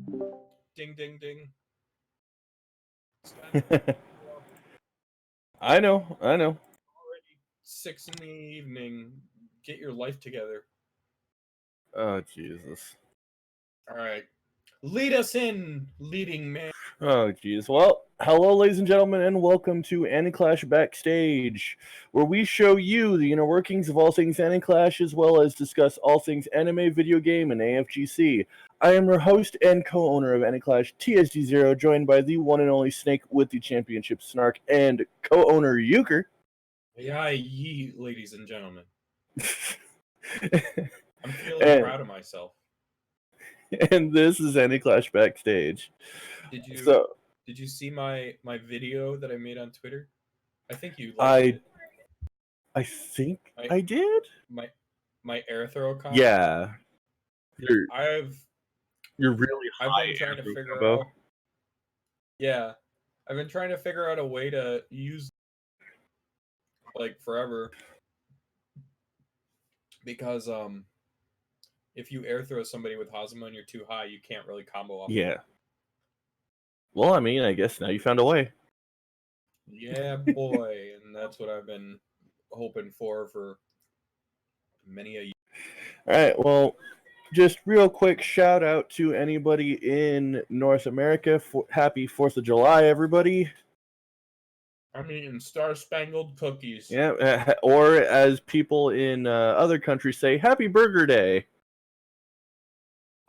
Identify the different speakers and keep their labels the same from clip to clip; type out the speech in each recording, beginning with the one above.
Speaker 1: Ding, ding, ding. It's time to begin the show.
Speaker 2: I know, I know.
Speaker 1: Already 6 in the evening. Get your life together.
Speaker 2: Oh, Jesus.
Speaker 1: All right. Lead us in, leading man.
Speaker 2: Oh, jeez. Well, hello, ladies and gentlemen, and welcome to Aniclash Backstage, where we show you the inner workings of all things Aniclash, as well as discuss all things anime, video game, and AFGC. I am your host and co-owner of Aniclash, TSD0, joined by the one and only Snake with the championship Snark, and co-owner Euchre.
Speaker 1: Yeah, ye, ladies and gentlemen. I'm feeling
Speaker 2: and,
Speaker 1: proud of myself.
Speaker 2: and this is Aniclash Backstage.
Speaker 1: Did you
Speaker 2: So,
Speaker 1: did you see my video that I made on Twitter? I think you liked
Speaker 2: I
Speaker 1: it.
Speaker 2: I think
Speaker 1: My
Speaker 2: I did?
Speaker 1: my my Airthrow combo.
Speaker 2: Yeah. You're
Speaker 1: I've
Speaker 2: you're really
Speaker 1: I've
Speaker 2: high
Speaker 1: been trying to
Speaker 2: aggro
Speaker 1: figure
Speaker 2: combo.
Speaker 1: out. Yeah, I've been trying to figure out a way to use like forever because if you air throw somebody with Hazama and you're too high, you can't really combo off.
Speaker 2: Yeah. Well, I mean, I guess now you found a way.
Speaker 1: Yeah, boy, and that's what I've been hoping for many a year.
Speaker 2: All right. Well, just real quick shout out to anybody in North America. Happy 4th of July, everybody.
Speaker 1: I'm eating Star Spangled Cookies.
Speaker 2: Yeah. Or as people in other countries say, Happy Burger Day.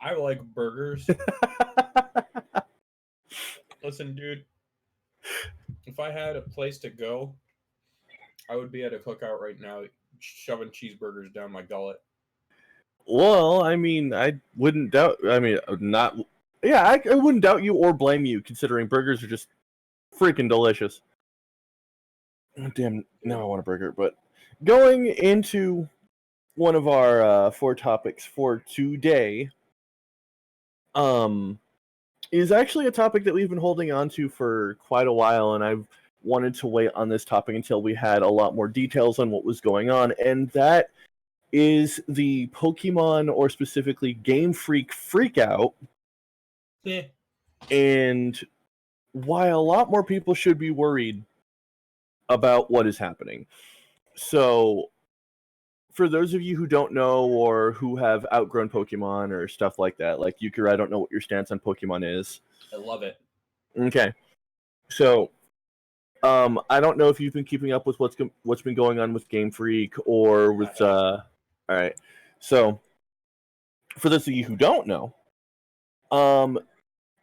Speaker 1: I like burgers. Listen, dude, if I had a place to go, I would be at a cookout right now, shoving cheeseburgers down my gullet.
Speaker 2: Well, I mean, I wouldn't doubt. I mean, not. Yeah, I wouldn't doubt you or blame you, considering burgers are just freaking delicious. Oh, damn, now I want a burger. But going into one of our 4 topics for today, is actually a topic that we've been holding on to for quite a while, and I've wanted to wait on this topic until we had a lot more details on what was going on, and that is the Pokemon, or specifically Game Freak freakout,
Speaker 1: Eh.
Speaker 2: and why a lot more people should be worried about what is happening. So, for those of you who don't know or who have outgrown Pokemon or stuff like that, like Yukira, I don't know what your stance on Pokemon is.
Speaker 1: I love it.
Speaker 2: Okay. So, I don't know if you've been keeping up with what's been going on with Game Freak or with all right. So, for those of you who don't know,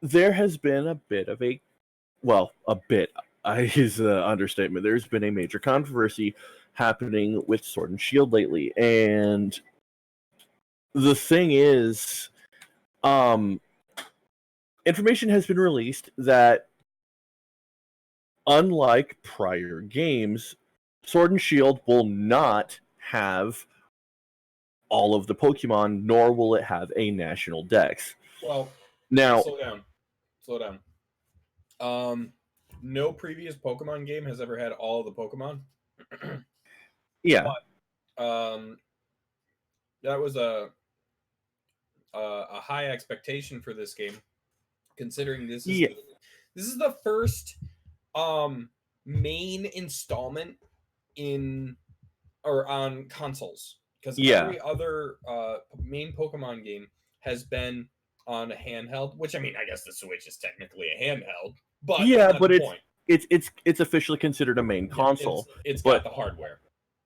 Speaker 2: there has been a bit of a bit is an understatement. There's been a major controversy happening with Sword and Shield lately, and the thing is, information has been released that unlike prior games, Sword and Shield will not have all of the Pokemon, nor will it have a national dex.
Speaker 1: Well,
Speaker 2: Now,
Speaker 1: slow down. Slow down. No previous Pokemon game has ever had all the Pokemon.
Speaker 2: yeah,
Speaker 1: But that was a high expectation for this game, considering
Speaker 2: yeah,
Speaker 1: this is the first main installment in or on consoles, because
Speaker 2: yeah,
Speaker 1: every other main Pokemon game has been on a handheld, which I mean, I guess the Switch is technically a handheld, but that's
Speaker 2: yeah,
Speaker 1: not
Speaker 2: but
Speaker 1: the point.
Speaker 2: it's officially considered a main
Speaker 1: Yeah,
Speaker 2: console.
Speaker 1: it's got
Speaker 2: But
Speaker 1: the hardware.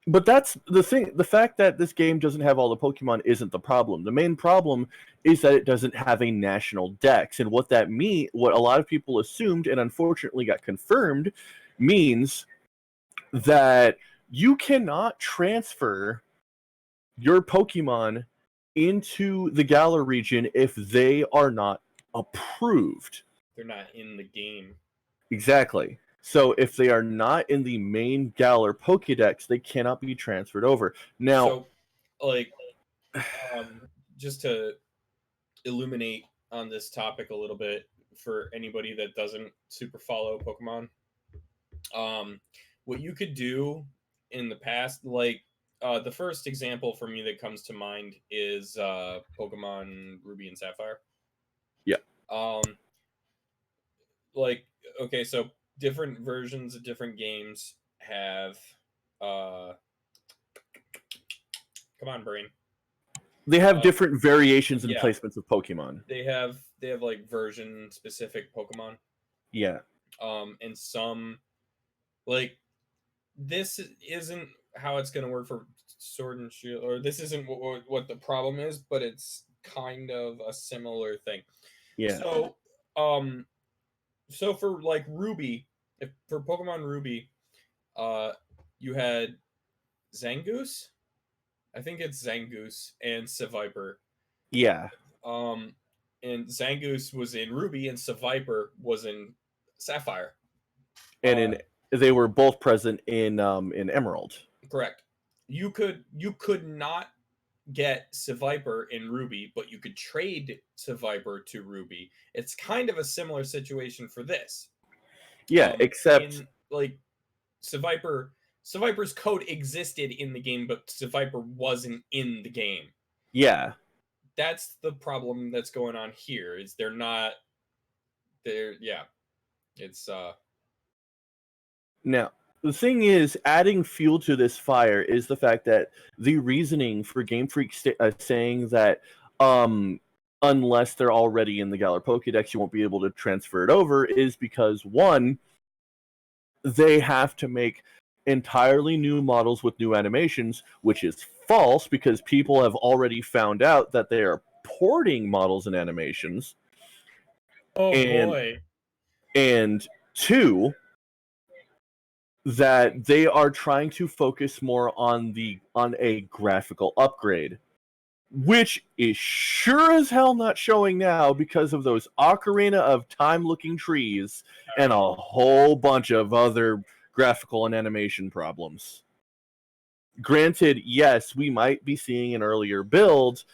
Speaker 2: that's the thing. The fact that this game doesn't have all the Pokemon isn't the problem. The main problem is that it doesn't have a national dex, and what a lot of people assumed and unfortunately got confirmed, means that you cannot transfer your Pokemon into the Galar region if they are not approved.
Speaker 1: They're not in the game.
Speaker 2: Exactly. So if they are not in the main Galar Pokédex, they cannot be transferred over. Now,
Speaker 1: So, like, just to illuminate on this topic a little bit for anybody that doesn't super follow Pokemon, what you could do in the past, like the first example for me that comes to mind is Pokemon Ruby and Sapphire.
Speaker 2: yeah.
Speaker 1: Like, okay, so different versions of different games have come on, brain.
Speaker 2: They have different variations and
Speaker 1: yeah.
Speaker 2: placements of Pokemon.
Speaker 1: They have like version specific Pokemon.
Speaker 2: Yeah.
Speaker 1: And some, like, this isn't how it's going to work for Sword and Shield, or this isn't what the problem is, but it's kind of a similar thing.
Speaker 2: Yeah.
Speaker 1: So for like Ruby, for Pokemon Ruby, you had Zangoose. I think it's Zangoose and Seviper.
Speaker 2: Yeah.
Speaker 1: And Zangoose was in Ruby, and Seviper was in Sapphire.
Speaker 2: And they were both present in Emerald.
Speaker 1: Correct. You could not get Seviper in Ruby, but you could trade Seviper to Ruby. It's kind of a similar situation for this.
Speaker 2: Yeah, except
Speaker 1: like Seviper's code existed in the game, but Seviper wasn't in the game.
Speaker 2: Yeah.
Speaker 1: That's the problem that's going on here. Is they're not there. Yeah. It's
Speaker 2: Now, the thing is, adding fuel to this fire is the fact that the reasoning for Game Freak saying that unless they're already in the Galar Pokédex, you won't be able to transfer it over is because, one, they have to make entirely new models with new animations, which is false because people have already found out that they are porting models and animations.
Speaker 1: Oh, boy.
Speaker 2: And two, that they are trying to focus more on a graphical upgrade, which is sure as hell not showing now because of those Ocarina of Time looking trees and a whole bunch of other graphical and animation problems. Granted, yes, we might be seeing an earlier build,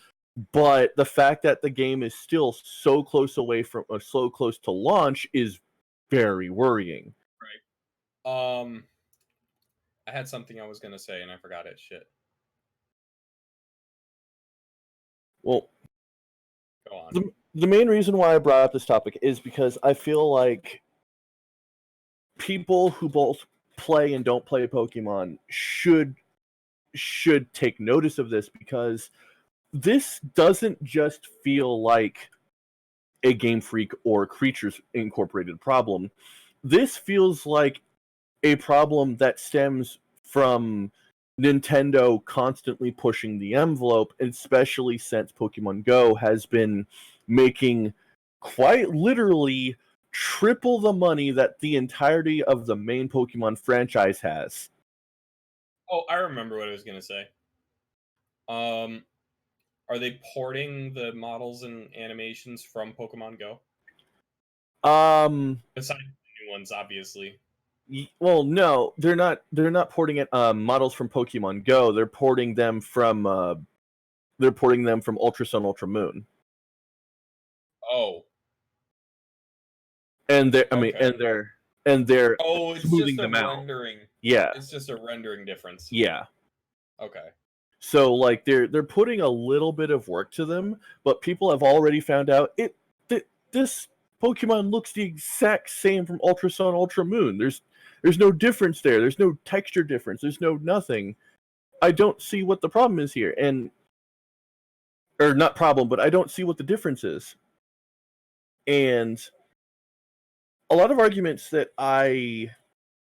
Speaker 2: but the fact that the game is still so close to launch is very worrying.
Speaker 1: Right. I had something I was gonna say and I forgot it. Shit.
Speaker 2: Well,
Speaker 1: go on.
Speaker 2: The main reason why I brought up this topic is because I feel like people who both play and don't play Pokemon should take notice of this, because this doesn't just feel like a Game Freak or Creatures Incorporated problem. This feels like a problem that stems from Nintendo constantly pushing the envelope, especially since Pokemon Go has been making quite literally triple the money that the entirety of the main Pokemon franchise has.
Speaker 1: Oh, I remember what I was going to say. Are they porting the models and animations from Pokemon Go? Besides the new ones, obviously.
Speaker 2: Well, no, they're not. They're not porting it models from Pokemon Go. They're porting them from Ultra Sun, Ultra Moon.
Speaker 1: Oh.
Speaker 2: And they're they're
Speaker 1: oh, it's
Speaker 2: smoothing
Speaker 1: just a
Speaker 2: them out.
Speaker 1: rendering.
Speaker 2: Yeah,
Speaker 1: it's just a rendering difference.
Speaker 2: Yeah.
Speaker 1: Okay.
Speaker 2: So like they're putting a little bit of work to them, but people have already found out this Pokemon looks the exact same from Ultra Sun, Ultra Moon. There's no difference there. There's no texture difference. There's no nothing. I don't see what the problem is here. Or not problem, but I don't see what the difference is. And a lot of arguments that I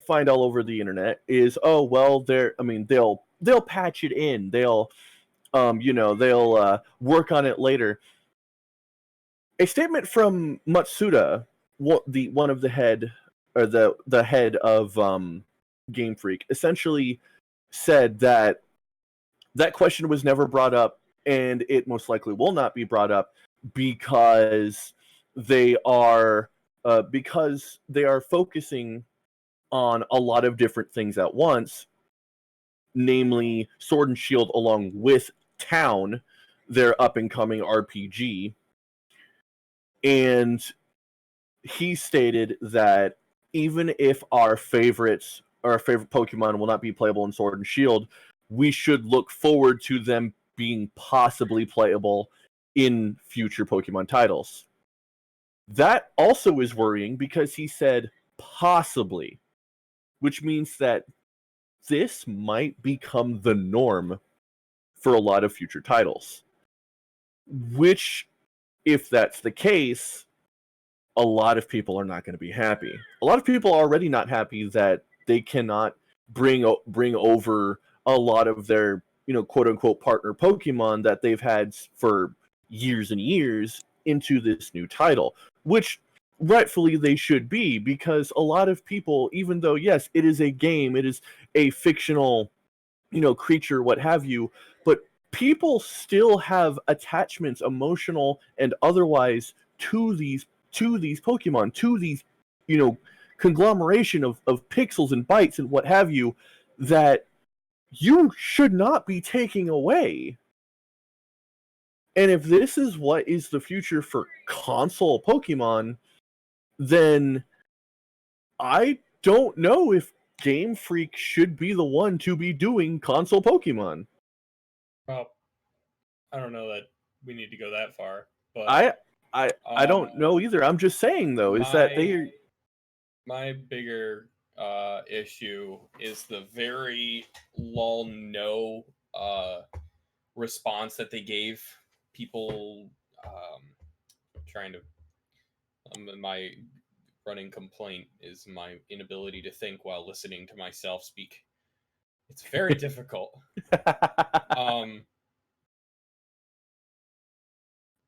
Speaker 2: find all over the internet is, oh well, they'll patch it in. They'll work on it later. A statement from Matsuda, one of the head or the head of Game Freak, essentially said that question was never brought up, and it most likely will not be brought up because they are focusing on a lot of different things at once, namely Sword and Shield along with Town, their up-and-coming RPG. And he stated that even if our favorite Pokemon will not be playable in Sword and Shield, we should look forward to them being possibly playable in future Pokemon titles. That also is worrying because he said possibly, which means that this might become the norm for a lot of future titles. Which, if that's the case, a lot of people are not going to be happy. A lot of people are already not happy that they cannot bring over a lot of their, quote unquote partner Pokemon that they've had for years and years into this new title, which rightfully they should be, because a lot of people, even though yes, it is a game, it is a fictional, creature, what have you, but people still have attachments, emotional and otherwise, to these Pokemon, to these, conglomeration of pixels and bytes and what have you, that you should not be taking away. And if this is what is the future for console Pokemon, then I don't know if Game Freak should be the one to be doing console Pokemon.
Speaker 1: Well, I don't know that we need to go that far, but
Speaker 2: I don't know either. I'm just saying though, is that
Speaker 1: my bigger issue is the very lol no response that they gave people. Trying to my running complaint is my inability to think while listening to myself speak. It's very difficult.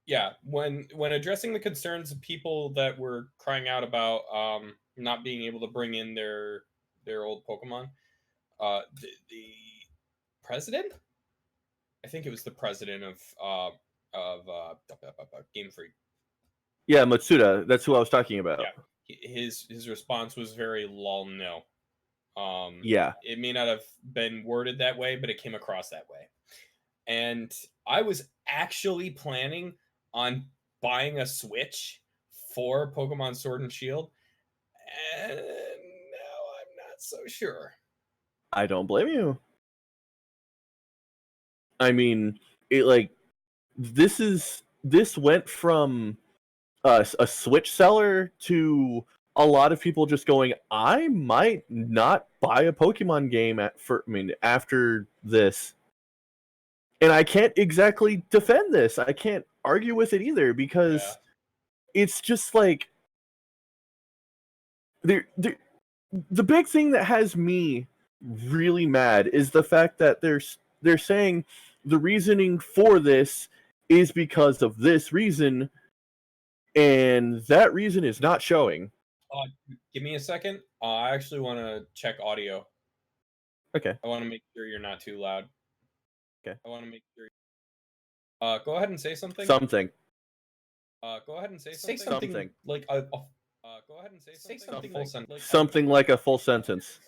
Speaker 1: Yeah, when addressing the concerns of people that were crying out about not being able to bring in their old Pokemon, the president, I think it was the president of Game Freak.
Speaker 2: Yeah, Matsuda. That's who I was talking about.
Speaker 1: Yeah, his response was very lol no.
Speaker 2: Yeah,
Speaker 1: it may not have been worded that way, but it came across that way. And I was actually planning on buying a Switch for Pokemon Sword and Shield, and now I'm not so sure.
Speaker 2: I don't blame you. I mean, this went from a Switch seller to a lot of people just going, I might not buy a Pokemon game after this. And I can't exactly defend this. I can't argue with it either, because it's just like the big thing that has me really mad is the fact that they're saying the reasoning for this is because of this reason, and that reason is not showing.
Speaker 1: Give me a second. I actually want to check audio.
Speaker 2: Okay.
Speaker 1: I want to make sure you're not too loud.
Speaker 2: Okay.
Speaker 1: I want to make sure. Go ahead and say something.
Speaker 2: Something.
Speaker 1: Go ahead and say something. Say something like a go ahead and say something like
Speaker 2: something like a full sentence.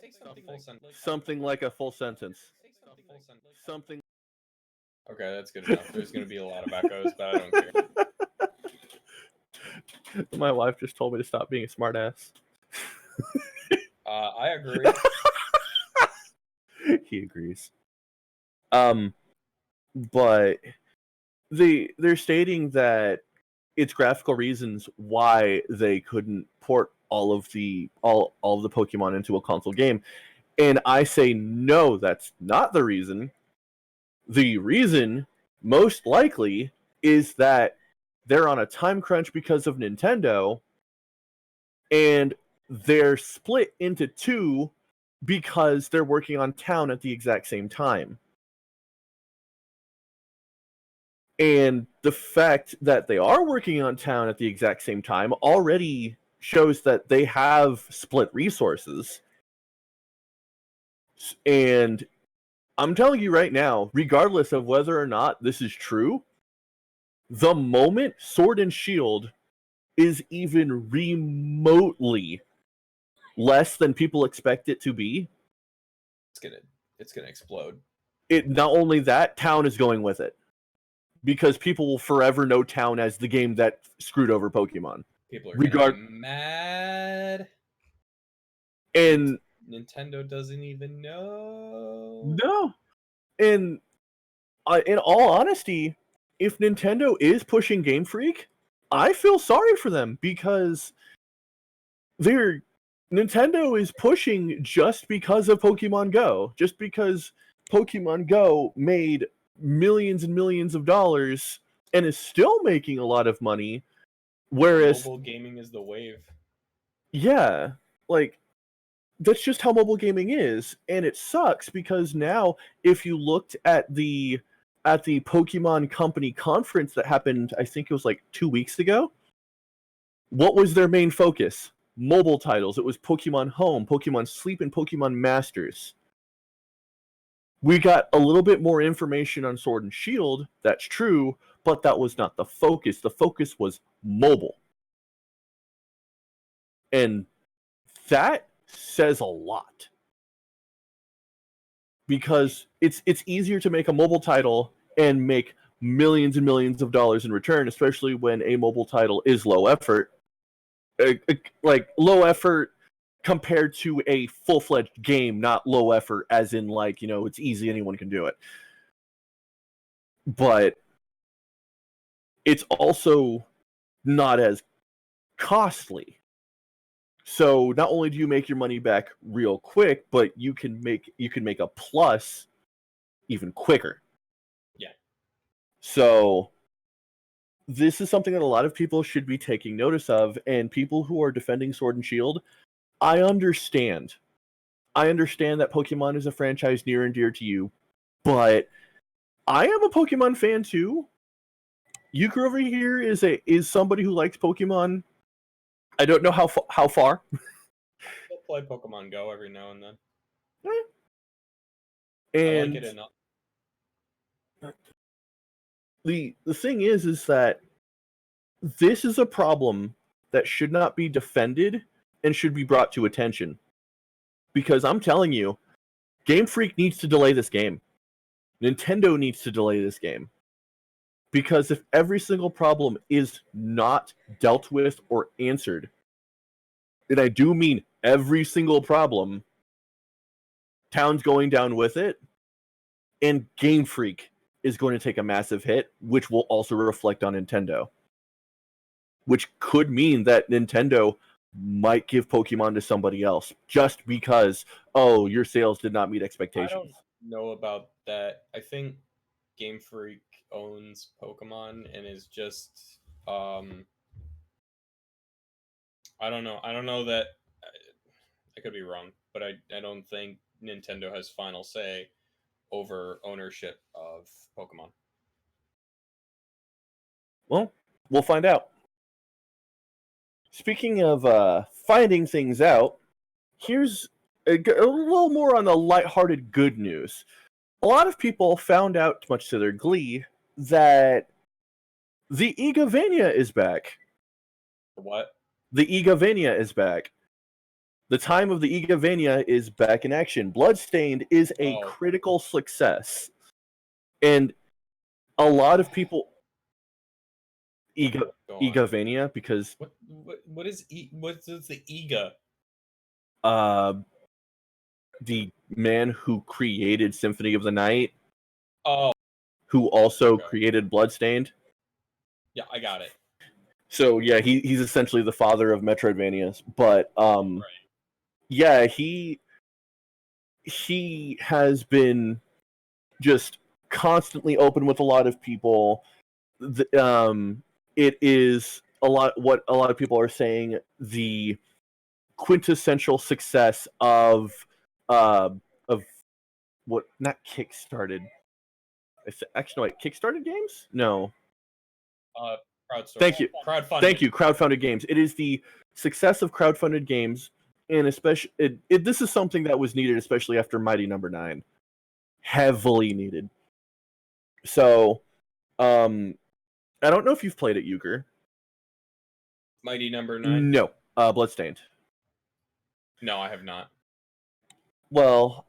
Speaker 2: Something like a full sentence. Something.
Speaker 1: Okay, that's good enough. There's going to be a lot of echoes, but I don't care.
Speaker 2: My wife just told me to stop being a smartass.
Speaker 1: I agree.
Speaker 2: He agrees. But they're stating that it's graphical reasons why they couldn't port all of the Pokemon into a console game, and I say no, that's not the reason. The reason, most likely, is that they're on a time crunch because of Nintendo, and they're split into two because they're working on Town at the exact same time. And the fact that they are working on Town at the exact same time already shows that they have split resources. And I'm telling you right now, regardless of whether or not this is true, the moment Sword and Shield is even remotely less than people expect it to be,
Speaker 1: it's gonna explode.
Speaker 2: It not only that, Town is going with it, because people will forever know Town as the game that screwed over Pokemon.
Speaker 1: People are gonna be mad,
Speaker 2: and
Speaker 1: Nintendo doesn't even know.
Speaker 2: No, and in all honesty, if Nintendo is pushing Game Freak, I feel sorry for them because Nintendo is pushing just because of Pokemon Go. Just because Pokemon Go made millions and millions of dollars and is still making a lot of money. Whereas
Speaker 1: mobile gaming is the wave.
Speaker 2: Yeah, like that's just how mobile gaming is, and it sucks because now if you looked at the Pokemon Company conference that happened, I think it was like 2 weeks ago, what was their main focus? Mobile titles. It was Pokemon Home, Pokemon Sleep, and Pokemon Masters. We got a little bit more information on Sword and Shield, that's true, but that was not the focus. The focus was mobile. And that says a lot. Because it's easier to make a mobile title and make millions and millions of dollars in return, especially when a mobile title is low effort. Like low effort compared to a full-fledged game, not low effort as in like, it's easy, anyone can do it. But it's also not as costly. So not only do you make your money back real quick, but you can make a plus even quicker.
Speaker 1: Yeah.
Speaker 2: So this is something that a lot of people should be taking notice of, and people who are defending Sword and Shield, I understand. I understand that Pokemon is a franchise near and dear to you, but I am a Pokemon fan too. Euchre over here is somebody who likes Pokemon. I don't know how far.
Speaker 1: I'll play Pokemon Go every now and then.
Speaker 2: And
Speaker 1: I like it enough.
Speaker 2: The thing is that this is a problem that should not be defended and should be brought to attention. Because I'm telling you, Game Freak needs to delay this game. Nintendo needs to delay this game. Because if every single problem is not dealt with or answered, and I do mean every single problem, town's going down with it, and Game Freak is going to take a massive hit, which will also reflect on Nintendo. Which could mean that Nintendo might give Pokemon to somebody else just because, your sales did not meet expectations.
Speaker 1: I don't know about that. I think Game Freak owns Pokemon and is just I don't know. I don't know that I could be wrong, but I don't think Nintendo has final say over ownership of Pokemon.
Speaker 2: Well, we'll find out. Speaking of finding things out, here's a little more on the lighthearted good news. A lot of people found out, much to their glee, that the Igavania is back.
Speaker 1: What?
Speaker 2: The Igavania is back. The time of the Igavania is back in action. Bloodstained is a critical success. And a lot of people... Igavania, because...
Speaker 1: What is the Iga?
Speaker 2: The man who created Symphony of the Night.
Speaker 1: Oh.
Speaker 2: Who also created Bloodstained.
Speaker 1: Yeah, I got it.
Speaker 2: So yeah, he's essentially the father of Metroidvanias. But
Speaker 1: right.
Speaker 2: Yeah, he has been just constantly open with a lot of people. It is what a lot of people are saying, the quintessential success of what, not kickstarted. Actually, no, kickstarted games? No. Thank you.
Speaker 1: Crowdfunded.
Speaker 2: Thank you. Crowdfunded games. It is the success of crowdfunded games, and especially this is something that was needed, especially after Mighty Number 9. Heavily needed. So, I don't know if you've played it, Euchre.
Speaker 1: Mighty Number 9?
Speaker 2: No. Bloodstained.
Speaker 1: No, I have not.
Speaker 2: Well,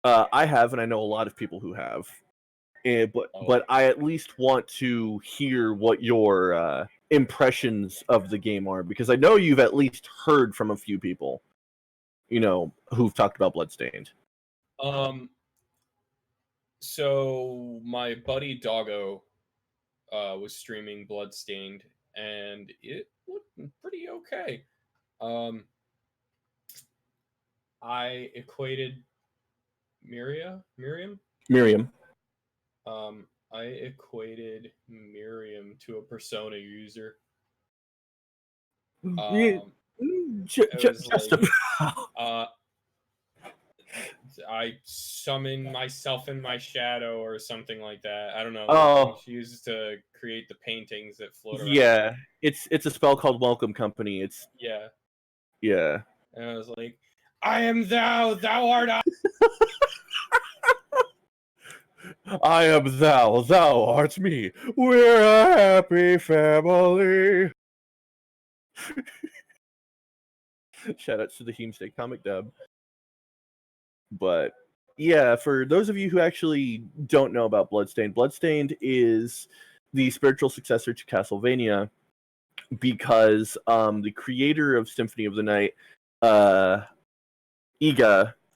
Speaker 2: I have, and I know a lot of people who have. But I at least want to hear what your impressions of the game are, because I know you've at least heard from a few people, who've talked about Bloodstained.
Speaker 1: So my buddy Doggo was streaming Bloodstained, and it looked pretty okay. Um, I equated Miriam.
Speaker 2: Miriam.
Speaker 1: I equated Miriam to a Persona user. It was
Speaker 2: Just
Speaker 1: like, I summon myself in my shadow or something like that. I don't know. The thing
Speaker 2: Oh,
Speaker 1: she uses to create the paintings that float around.
Speaker 2: yeah. It's a spell called Welcome Company.
Speaker 1: Yeah.
Speaker 2: Yeah.
Speaker 1: And I was like, I am thou, thou art I.
Speaker 2: I am thou art me. We're a happy family. Shout out to the Heemstate comic dub. But yeah, for those of you who actually don't know about Bloodstained, Bloodstained is the spiritual successor to Castlevania because the creator of Symphony of the Night, Iga,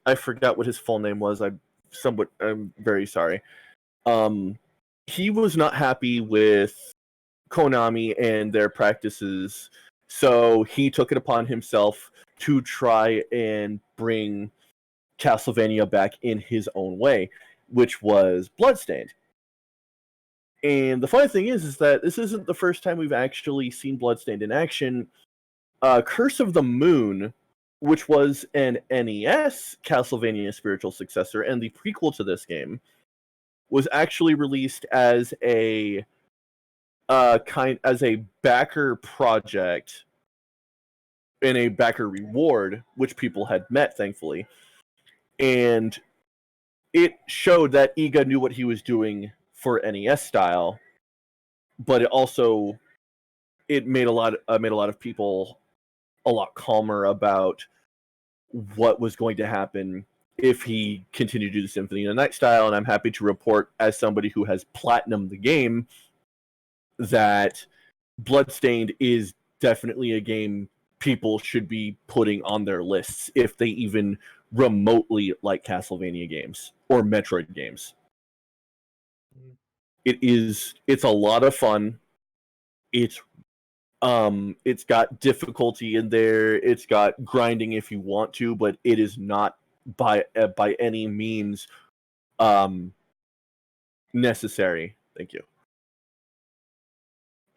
Speaker 2: I forgot what his full name was. I'm very sorry. He was not happy with Konami and their practices, so he took it upon himself to try and bring Castlevania back in his own way, which was Bloodstained. And the funny thing is that this isn't the first time we've actually seen Bloodstained in action. Curse of the Moon, which was an NES Castlevania spiritual successor and the prequel to this game, was actually released as a backer project and a backer reward, which people had met, thankfully. And it showed that Iga knew what he was doing for NES style, but it made a lot of people a lot calmer about what was going to happen if he continued to do the Symphony of the Night style. And I'm happy to report, as somebody who has platinumed the game, that Bloodstained is definitely a game people should be putting on their lists if they even remotely like Castlevania games or Metroid games. It's a lot of fun. It's got difficulty in there. It's got grinding if you want to, but it is not by any means necessary. Thank you.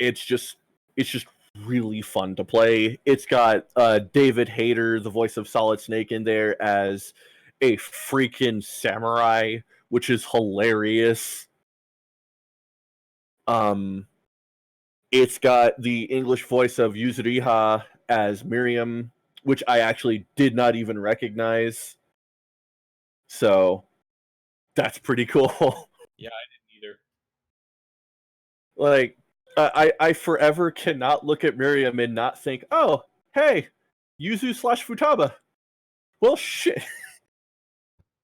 Speaker 2: It's just really fun to play. It's got David Hayter, the voice of Solid Snake, in there as a freaking samurai, which is hilarious. It's got the English voice of Yuzuriha as Miriam, which I actually did not even recognize. So that's pretty cool.
Speaker 1: Yeah, I didn't either.
Speaker 2: Like, I forever cannot look at Miriam and not think, oh, hey, Yuzu/Futaba. Well, shit.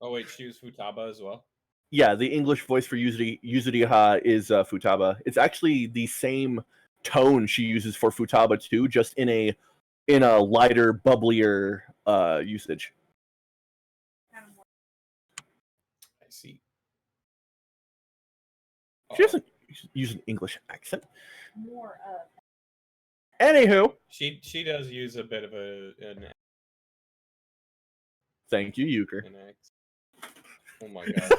Speaker 1: Oh wait, she was Futaba as well.
Speaker 2: Yeah, the English voice for Yuzuriha is Futaba. It's actually the same tone she uses for Futaba too, just in a lighter, bubblier usage.
Speaker 1: I see.
Speaker 2: She doesn't use an English accent. More of. Anywho,
Speaker 1: she does use a bit of an
Speaker 2: thank you, Euchre.
Speaker 1: an accent. Oh my god.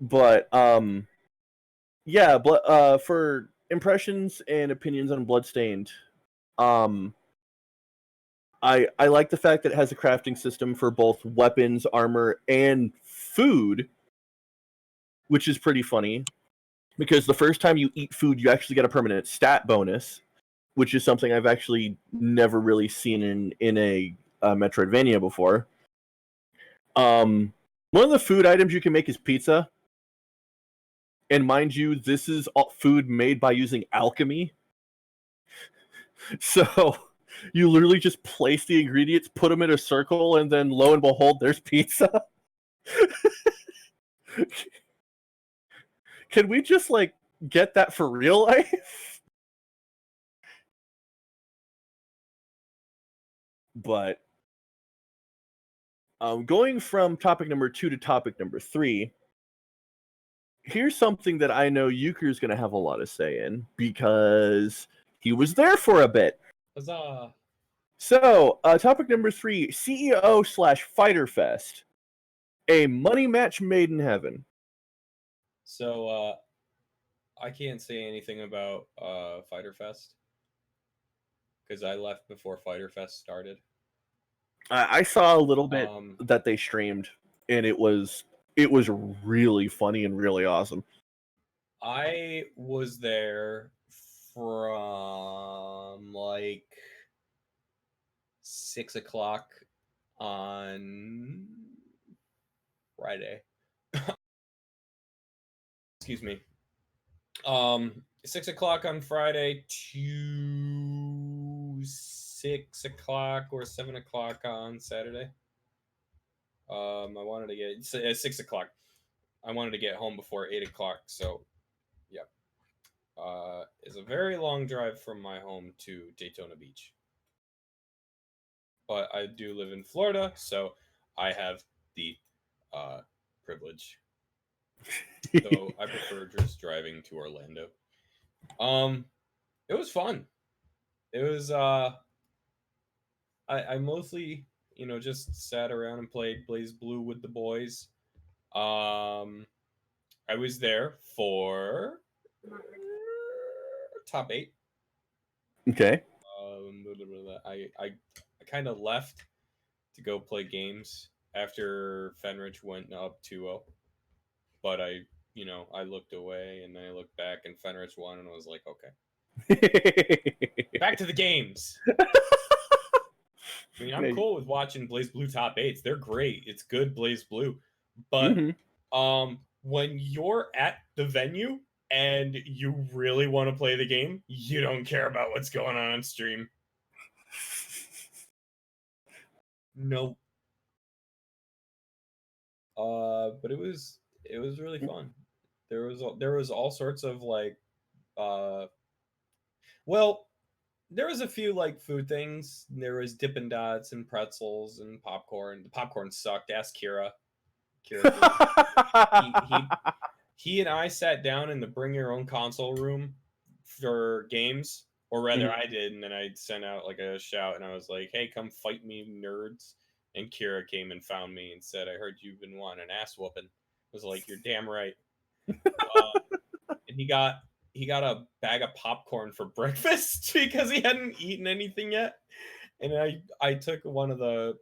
Speaker 2: But yeah, for impressions and opinions on Bloodstained, I like the fact that it has a crafting system for both weapons, armor, and food, which is pretty funny. Because the first time you eat food, you actually get a permanent stat bonus, which is something I've actually never really seen in a Metroidvania before. One of the food items you can make is pizza. And mind you, this is food made by using alchemy. So you literally just place the ingredients, put them in a circle, and then lo and behold, there's pizza. Can we just get that for real life? But going from topic number 2 to topic number 3, here's something that I know Euchre's going to have a lot of say in because he was there for a bit.
Speaker 1: Huzzah!
Speaker 2: So, topic number 3, CEO/Fighter Fest, a money match made in heaven.
Speaker 1: So I can't say anything about Fighter Fest because I left before Fighter Fest started.
Speaker 2: I saw a little bit that they streamed, and it was really funny and really awesome.
Speaker 1: I was there from like 6 o'clock on Friday. Excuse me. 6 o'clock on Friday to 6 o'clock or 7 o'clock on Saturday. I wanted to get 6 o'clock. I wanted to get home before 8 o'clock, so yeah. It's a very long drive from my home to Daytona Beach. But I do live in Florida, so I have the privilege. Though I prefer just driving to Orlando. It was fun. It was I mostly, just sat around and played Blaze Blue with the boys. I was there for top 8.
Speaker 2: Okay.
Speaker 1: I kind of left to go play games after Fenrich went up 2-0. But I looked away and then I looked back and Fenrich won and I was like, okay. Back to the games. I mean, I'm cool with watching Blaze Blue top 8s. They're great. It's good Blaze Blue. But when you're at the venue and you really want to play the game, you don't care about what's going on stream. Nope. But it was really fun. There was all sorts of like well, there was a few like food things. There was Dippin' Dots and pretzels and popcorn. The popcorn sucked. Ask Kira. He and I sat down in the bring your own console room for games, or rather I did, and then I sent out like a shout and I was like, hey, come fight me, nerds. And Kira came and found me and said, I heard you've been wanting an ass whooping. I was like, you're damn right. And he got a bag of popcorn for breakfast because he hadn't eaten anything yet. And I took one of the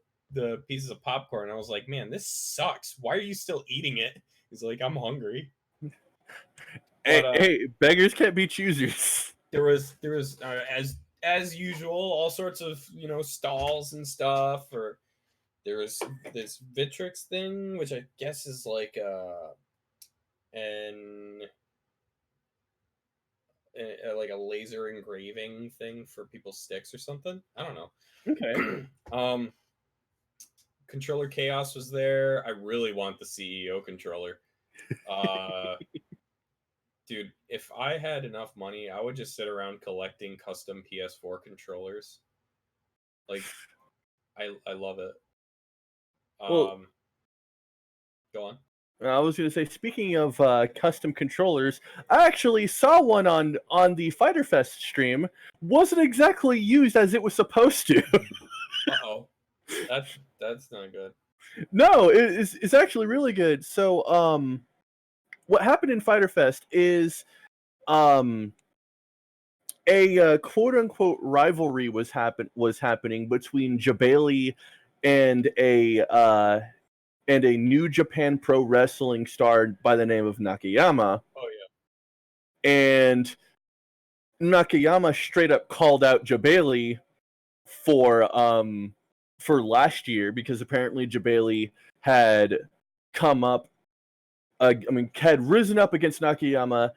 Speaker 1: pieces of popcorn and I was like, man, this sucks. Why are you still eating it? He's like, I'm hungry.
Speaker 2: Hey, beggars can't be choosers.
Speaker 1: There was as usual all sorts of stalls and stuff. Or there was this Vitrix thing, which I guess is like like a laser engraving thing for people's sticks or something. I don't know.
Speaker 2: Okay.
Speaker 1: Controller Chaos was there. I really want the CEO controller. Dude, if I had enough money, I would just sit around collecting custom PS4 controllers. Like, I love it.
Speaker 2: Well,
Speaker 1: go on.
Speaker 2: I was going to say, speaking of custom controllers, I actually saw one on the Fighter Fest stream. Wasn't exactly used as it was supposed to.
Speaker 1: Uh-oh. That's not good.
Speaker 2: No, it's actually really good. So, what happened in Fighter Fest is, a quote unquote rivalry was happening between Jabali and a New Japan Pro Wrestling star by the name of Nakayama.
Speaker 1: Oh yeah.
Speaker 2: And Nakayama straight up called out Jabali for last year because apparently Jabali had come up had risen up against Nakayama,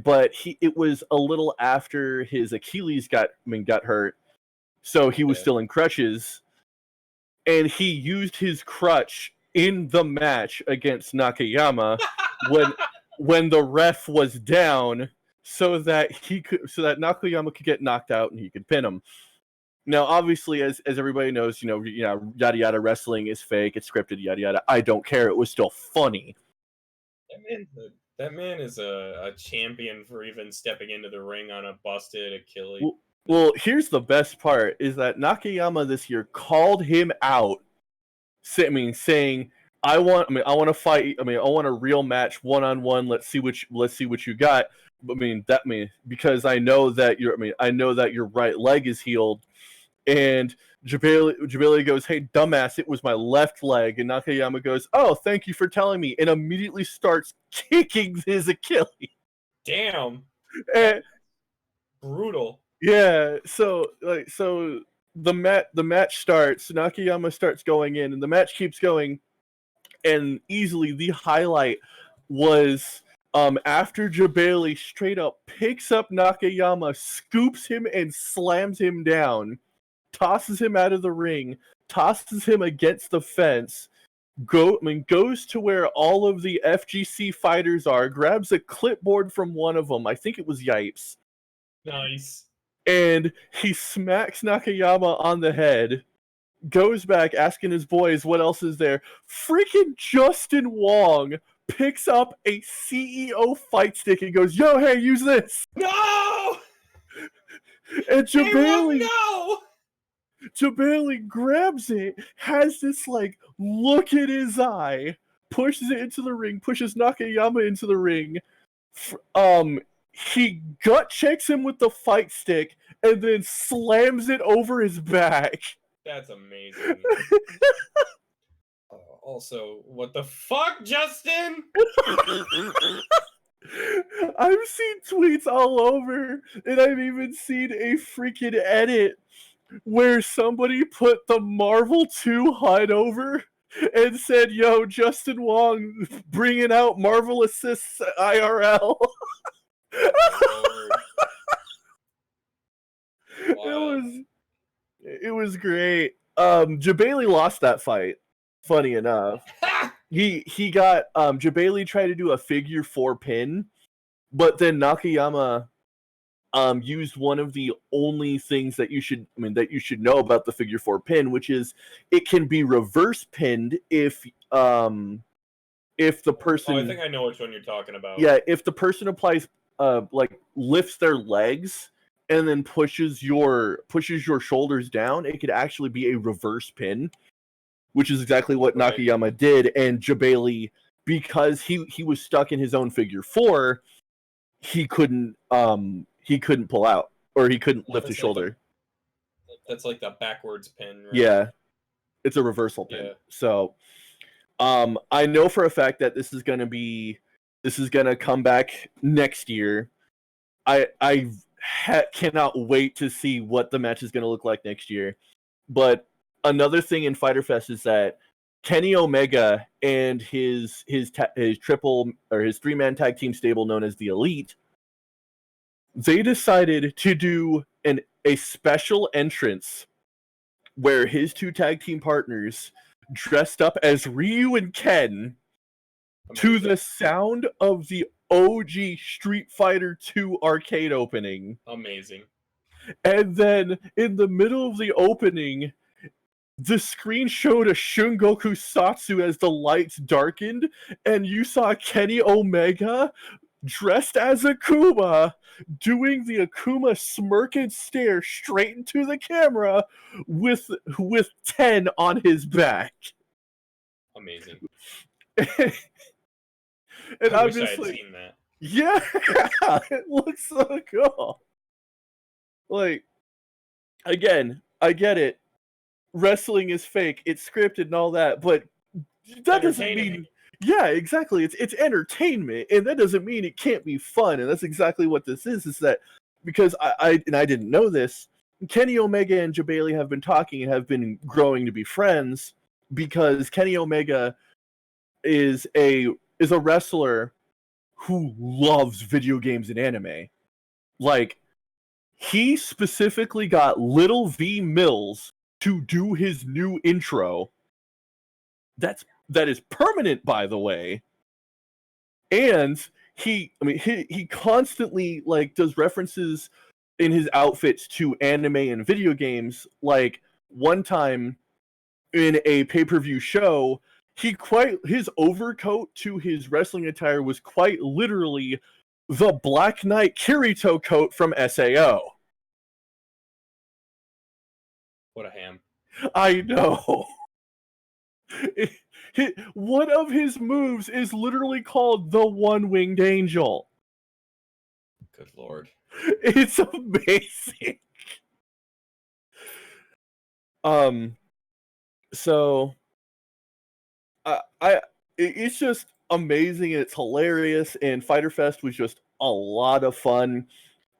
Speaker 2: but it was a little after his Achilles got hurt, so he was still in crutches, and he used his crutch in the match against Nakayama when the ref was down, so that Nakayama could get knocked out and he could pin him. Now, obviously, as everybody knows, yada yada, wrestling is fake, it's scripted, yada yada. I don't care. It was still funny.
Speaker 1: That man is a champion for even stepping into the ring on a busted Achilles.
Speaker 2: Well, here's the best part: is that Nakayama this year called him out, saying, I want to fight. I want a real match, 1-on-1. Let's see what you got. Because I know that your right leg is healed, and Jabali goes, "Hey, dumbass, it was my left leg." And Nakayama goes, "Oh, thank you for telling me," and immediately starts kicking his Achilles.
Speaker 1: Damn,
Speaker 2: And,
Speaker 1: brutal.
Speaker 2: yeah, so the match starts. Nakayama starts going in, and the match keeps going. And easily the highlight was after Jabali straight up picks up Nakayama, scoops him, and slams him down, tosses him out of the ring, tosses him against the fence, goes to where all of the FGC fighters are, grabs a clipboard from one of them, I think it was Yipes.
Speaker 1: Nice.
Speaker 2: And he smacks Nakayama on the head, goes back asking his boys what else is there. Freaking Justin Wong picks up a CEO fight stick and goes, "Yo, hey, use this."
Speaker 1: No!
Speaker 2: And Jabali,
Speaker 1: no!
Speaker 2: Jabali grabs it, has this like look in his eye, pushes it into the ring, pushes Nakayama into the ring. He gut checks him with the fight stick and then slams it over his back.
Speaker 1: That's amazing. Also, what the fuck, Justin?
Speaker 2: I've seen tweets all over, and I've even seen a freaking edit where somebody put the Marvel 2 HUD over and said, "Yo, Justin Wong bringing out Marvel Assists IRL."
Speaker 1: Wow.
Speaker 2: It was great. Jabali lost that fight. Funny enough, he got Jabali tried to do a figure 4 pin, but then Nakayama used one of the only things that you should know about the figure 4 pin, which is it can be reverse pinned if the person.
Speaker 1: Oh, I think I know which one you're talking about.
Speaker 2: Yeah, if the person applies lifts their legs and then pushes your shoulders down, it could actually be a reverse pin, which is exactly what Nakayama did. And Jabali, because he was stuck in his own figure 4, he couldn't pull out, or he couldn't lift his shoulder.
Speaker 1: That's like the backwards pin, right?
Speaker 2: Yeah, it's a reversal pin. Yeah. So I know for a fact that this is gonna come back next year. I cannot wait to see what the match is gonna look like next year. But another thing in Fyter Fest is that Kenny Omega and his triple or his 3-man tag team stable known as the Elite, they decided to do a special entrance where his 2 tag team partners dressed up as Ryu and Ken to the sound of the OG Street Fighter 2 arcade opening.
Speaker 1: Amazing.
Speaker 2: And then in the middle of the opening, the screen showed a Shungoku Satsu as the lights darkened, and you saw Kenny Omega dressed as Akuma doing the Akuma smirk and stare straight into the camera with 10 on his back.
Speaker 1: Amazing.
Speaker 2: And
Speaker 1: I wish I had seen that.
Speaker 2: Yeah, it looks so cool. Like, again, I get it. Wrestling is fake, it's scripted and all that, but that doesn't mean. Yeah, exactly. It's entertainment, and that doesn't mean it can't be fun. And that's exactly what this is. Is that because I didn't know this. Kenny Omega and Jabali have been talking and have been growing to be friends because Kenny Omega is a wrestler who loves video games and anime. Like, he specifically got Little V Mills to do his new intro. That is permanent, by the way. And he constantly does references in his outfits to anime and video games. Like, one time in a pay-per-view show, his overcoat to his wrestling attire was quite literally the Black Knight Kirito coat from SAO.
Speaker 1: What a ham.
Speaker 2: I know. One of his moves is literally called the One-Winged Angel.
Speaker 1: Good lord.
Speaker 2: It's amazing. So it's just amazing and it's hilarious, and Fighter Fest was just a lot of fun.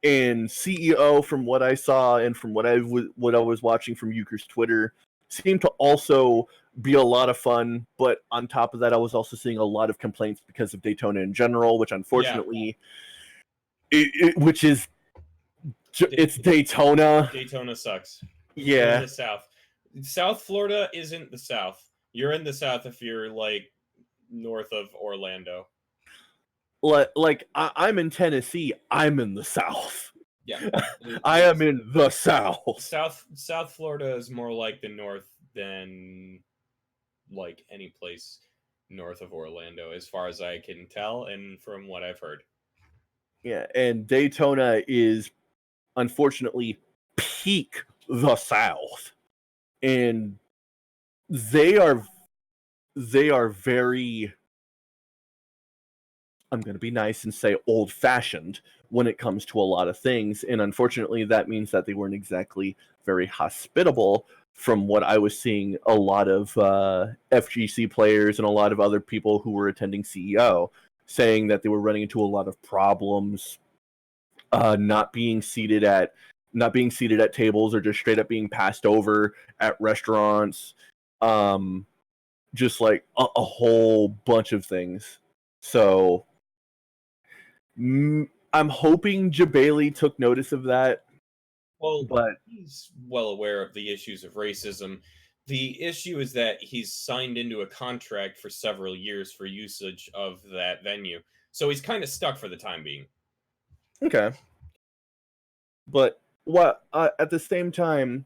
Speaker 2: And CEO, from what I saw and from what I was watching from Euchre's Twitter, seemed to also be a lot of fun. But on top of that, I was also seeing a lot of complaints because of Daytona in general, which unfortunately, which is it's Daytona.
Speaker 1: Daytona sucks.
Speaker 2: Yeah.
Speaker 1: You're in the South. South Florida isn't the South. You're in the South if you're like north of Orlando.
Speaker 2: Like I'm in Tennessee. I'm in the South.
Speaker 1: Yeah.
Speaker 2: I am in the South.
Speaker 1: South Florida is more like the North than like any place north of Orlando, as far as I can tell, and from what I've heard.
Speaker 2: Yeah, and Daytona is unfortunately peak the South, and they are very, I'm going to be nice and say old-fashioned when it comes to a lot of things, and unfortunately that means that they weren't exactly very hospitable. From what I was seeing, a lot of FGC players and a lot of other people who were attending CEO saying that they were running into a lot of problems, not being seated at tables, or just straight up being passed over at restaurants, just like a whole bunch of things. So I'm hoping Jabali took notice of that.
Speaker 1: Well,
Speaker 2: but
Speaker 1: he's well aware of the issues of racism. The issue is that he's signed into a contract for several years for usage of that venue. So he's kind of stuck for the time being.
Speaker 2: Okay. But at the same time,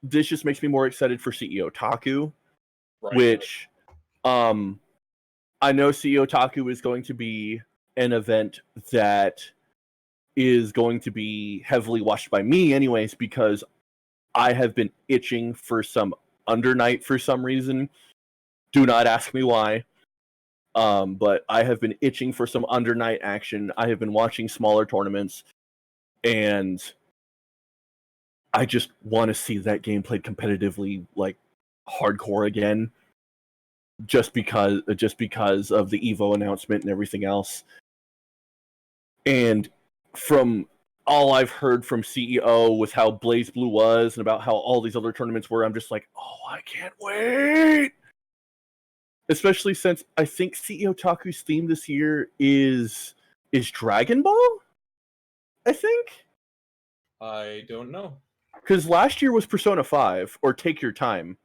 Speaker 2: this just makes me more excited for CEO Taku,
Speaker 1: Right.
Speaker 2: which I know CEO Taku is going to be an event that is going to be heavily watched by me anyways, because I have been itching for some Undernight for some reason. Do not ask me why. But I have been itching for some Undernight action. I have been watching smaller tournaments, and I just want to see that game played competitively, like hardcore again. Just because of the Evo announcement and everything else. And from all I've heard from CEO with how Blaze Blue was and about how all these other tournaments were, I'm just like, oh, I can't wait. Especially since I think CEO Taku's theme this year is Dragon Ball? I think?
Speaker 1: I don't know.
Speaker 2: Because last year was Persona 5, or Take Your Time.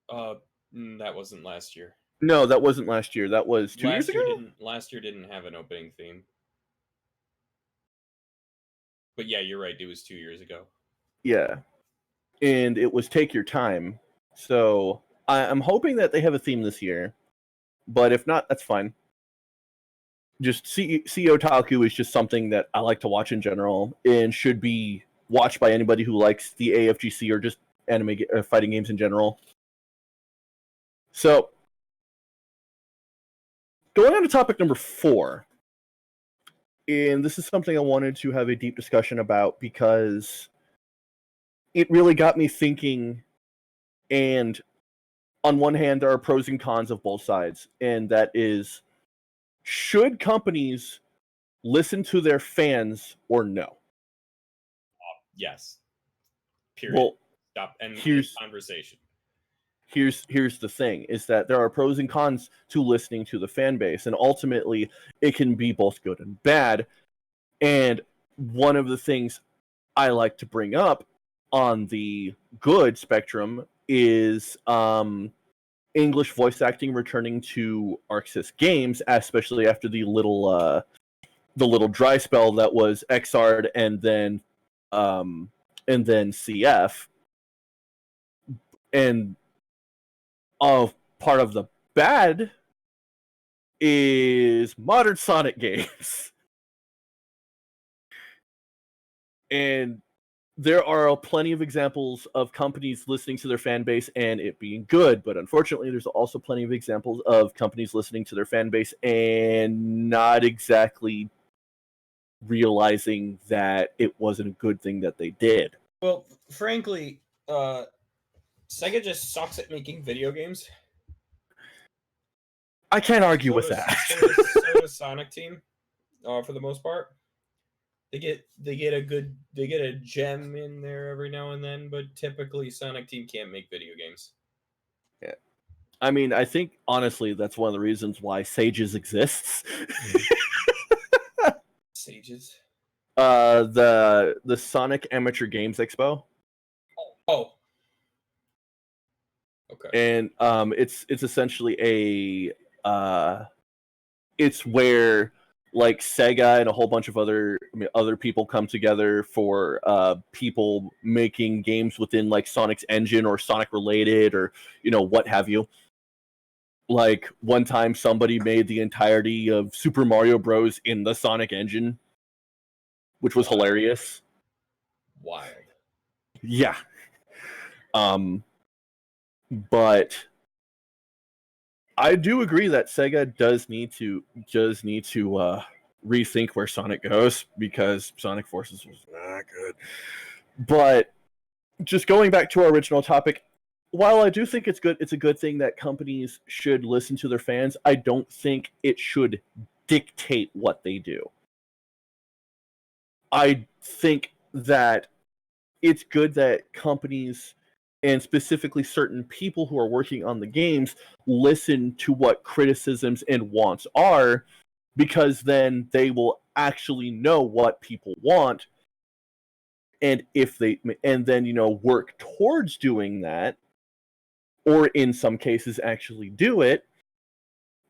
Speaker 1: That wasn't last year.
Speaker 2: No, that wasn't last year. That was 2 years ago?
Speaker 1: Last year didn't have an opening theme. But yeah, you're right. It was 2 years ago.
Speaker 2: Yeah. And it was Take Your Time. So I'm hoping that they have a theme this year. But if not, that's fine. Just CEO Taku is just something that I like to watch in general, and should be watched by anybody who likes the AFGC or just anime fighting games in general. So, going on to topic number 4. And this is something I wanted to have a deep discussion about because it really got me thinking. And on one hand, there are pros and cons of both sides. And that is, should companies listen to their fans or no?
Speaker 1: Yes. Period.
Speaker 2: Well,
Speaker 1: stop and conversation.
Speaker 2: Here's the thing, is that there are pros and cons to listening to the fan base, and ultimately it can be both good and bad. And one of the things I like to bring up on the good spectrum is English voice acting returning to ArcSys games, especially after the little dry spell that was Xrd and then CF. And part of the bad is modern Sonic games. And there are plenty of examples of companies listening to their fan base and it being good, but unfortunately there's also plenty of examples of companies listening to their fan base and not exactly realizing that it wasn't a good thing that they did.
Speaker 1: Well, frankly, Sega just sucks at making video games.
Speaker 2: I can't argue
Speaker 1: So
Speaker 2: with
Speaker 1: does,
Speaker 2: that.
Speaker 1: so does Sonic Team, for the most part. They get a gem in there every now and then, but typically Sonic Team can't make video games.
Speaker 2: Yeah. I mean, I think honestly that's one of the reasons why Sages exists.
Speaker 1: Sages.
Speaker 2: The Sonic Amateur Games Expo.
Speaker 1: Oh. Okay.
Speaker 2: And it's essentially it's where like Sega and a whole bunch of other people come together for people making games within like Sonic's engine or Sonic related or what have you. Like one time somebody made the entirety of Super Mario Bros. In the Sonic engine, which was hilarious.
Speaker 1: Wild.
Speaker 2: Yeah. But I do agree that Sega does need to rethink where Sonic goes because Sonic Forces was not good. But just going back to our original topic, while I do think it's a good thing that companies should listen to their fans, I don't think it should dictate what they do. I think that it's good that companies and specifically certain people who are working on the games listen to what criticisms and wants are, because then they will actually know what people want, and then work towards doing that, or in some cases actually do it.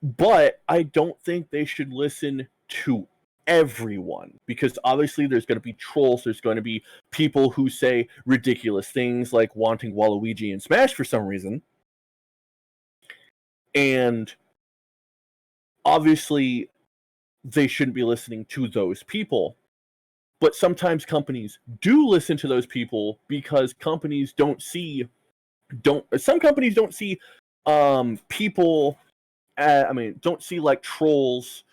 Speaker 2: But I don't think they should listen to everyone, because obviously there's going to be trolls, there's going to be people who say ridiculous things like wanting Waluigi in Smash for some reason, and obviously they shouldn't be listening to those people. But sometimes companies do listen to those people because companies don't see people don't see like trolls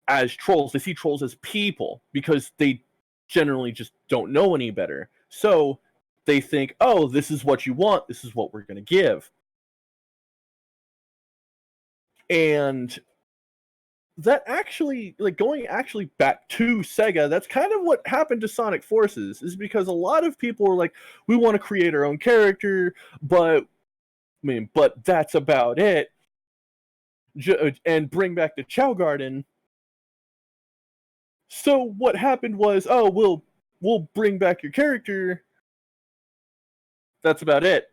Speaker 2: as trolls. They see trolls as people because they generally just don't know any better. So they think, oh, this is what you want, this is what we're going to give. And that actually, like, going actually back to Sega, that's kind of what happened to Sonic Forces, is because a lot of people were like, we want to create our own character, but that's about it. And bring back the Chow Garden. So what happened was, oh, we'll bring back your character. That's about it.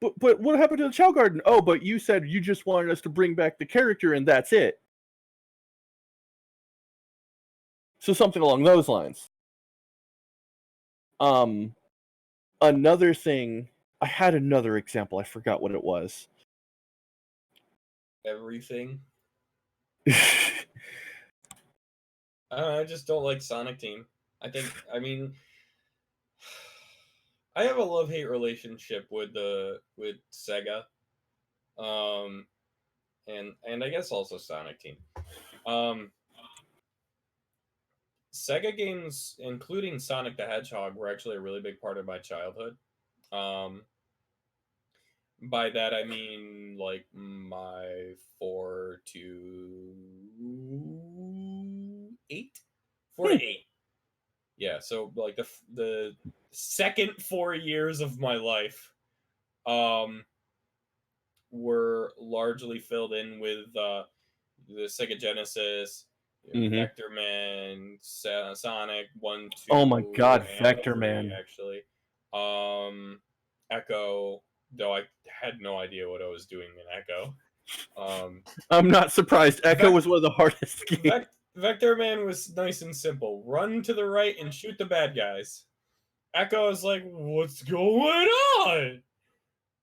Speaker 2: But what happened to the Chow Garden? Oh, but you said you just wanted us to bring back the character and that's it. So something along those lines. Another thing, I had another example. I forgot what it was.
Speaker 1: Everything. I just don't like Sonic Team. I have a love-hate relationship with Sega, and I guess also Sonic Team. Sega games, including Sonic the Hedgehog, were actually a really big part of my childhood. By that I mean like my 4 to 8, 4 to 8. Yeah, so like the second 4 years of my life were largely filled in with the Sega Genesis, Vector Man, Sonic 1, 2,
Speaker 2: oh my god,
Speaker 1: and
Speaker 2: Vector
Speaker 1: 3,
Speaker 2: Man.
Speaker 1: actually. Echo, though I had no idea what I was doing in Echo.
Speaker 2: I'm not surprised. Echo was one of the hardest games.
Speaker 1: Vector Man was nice and simple. Run to the right and shoot the bad guys. Echo is like, what's going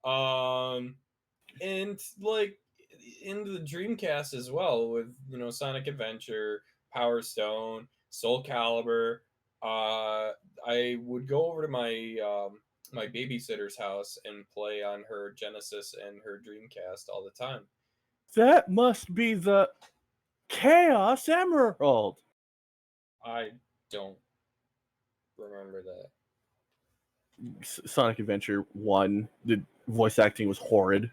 Speaker 1: on? And like, into the Dreamcast as well with Sonic Adventure, Power Stone, Soul Calibur. I would go over to my babysitter's house and play on her Genesis and her Dreamcast all the time.
Speaker 2: That must be the Chaos Emerald.
Speaker 1: I don't remember that.
Speaker 2: Sonic Adventure 1, the voice acting was horrid.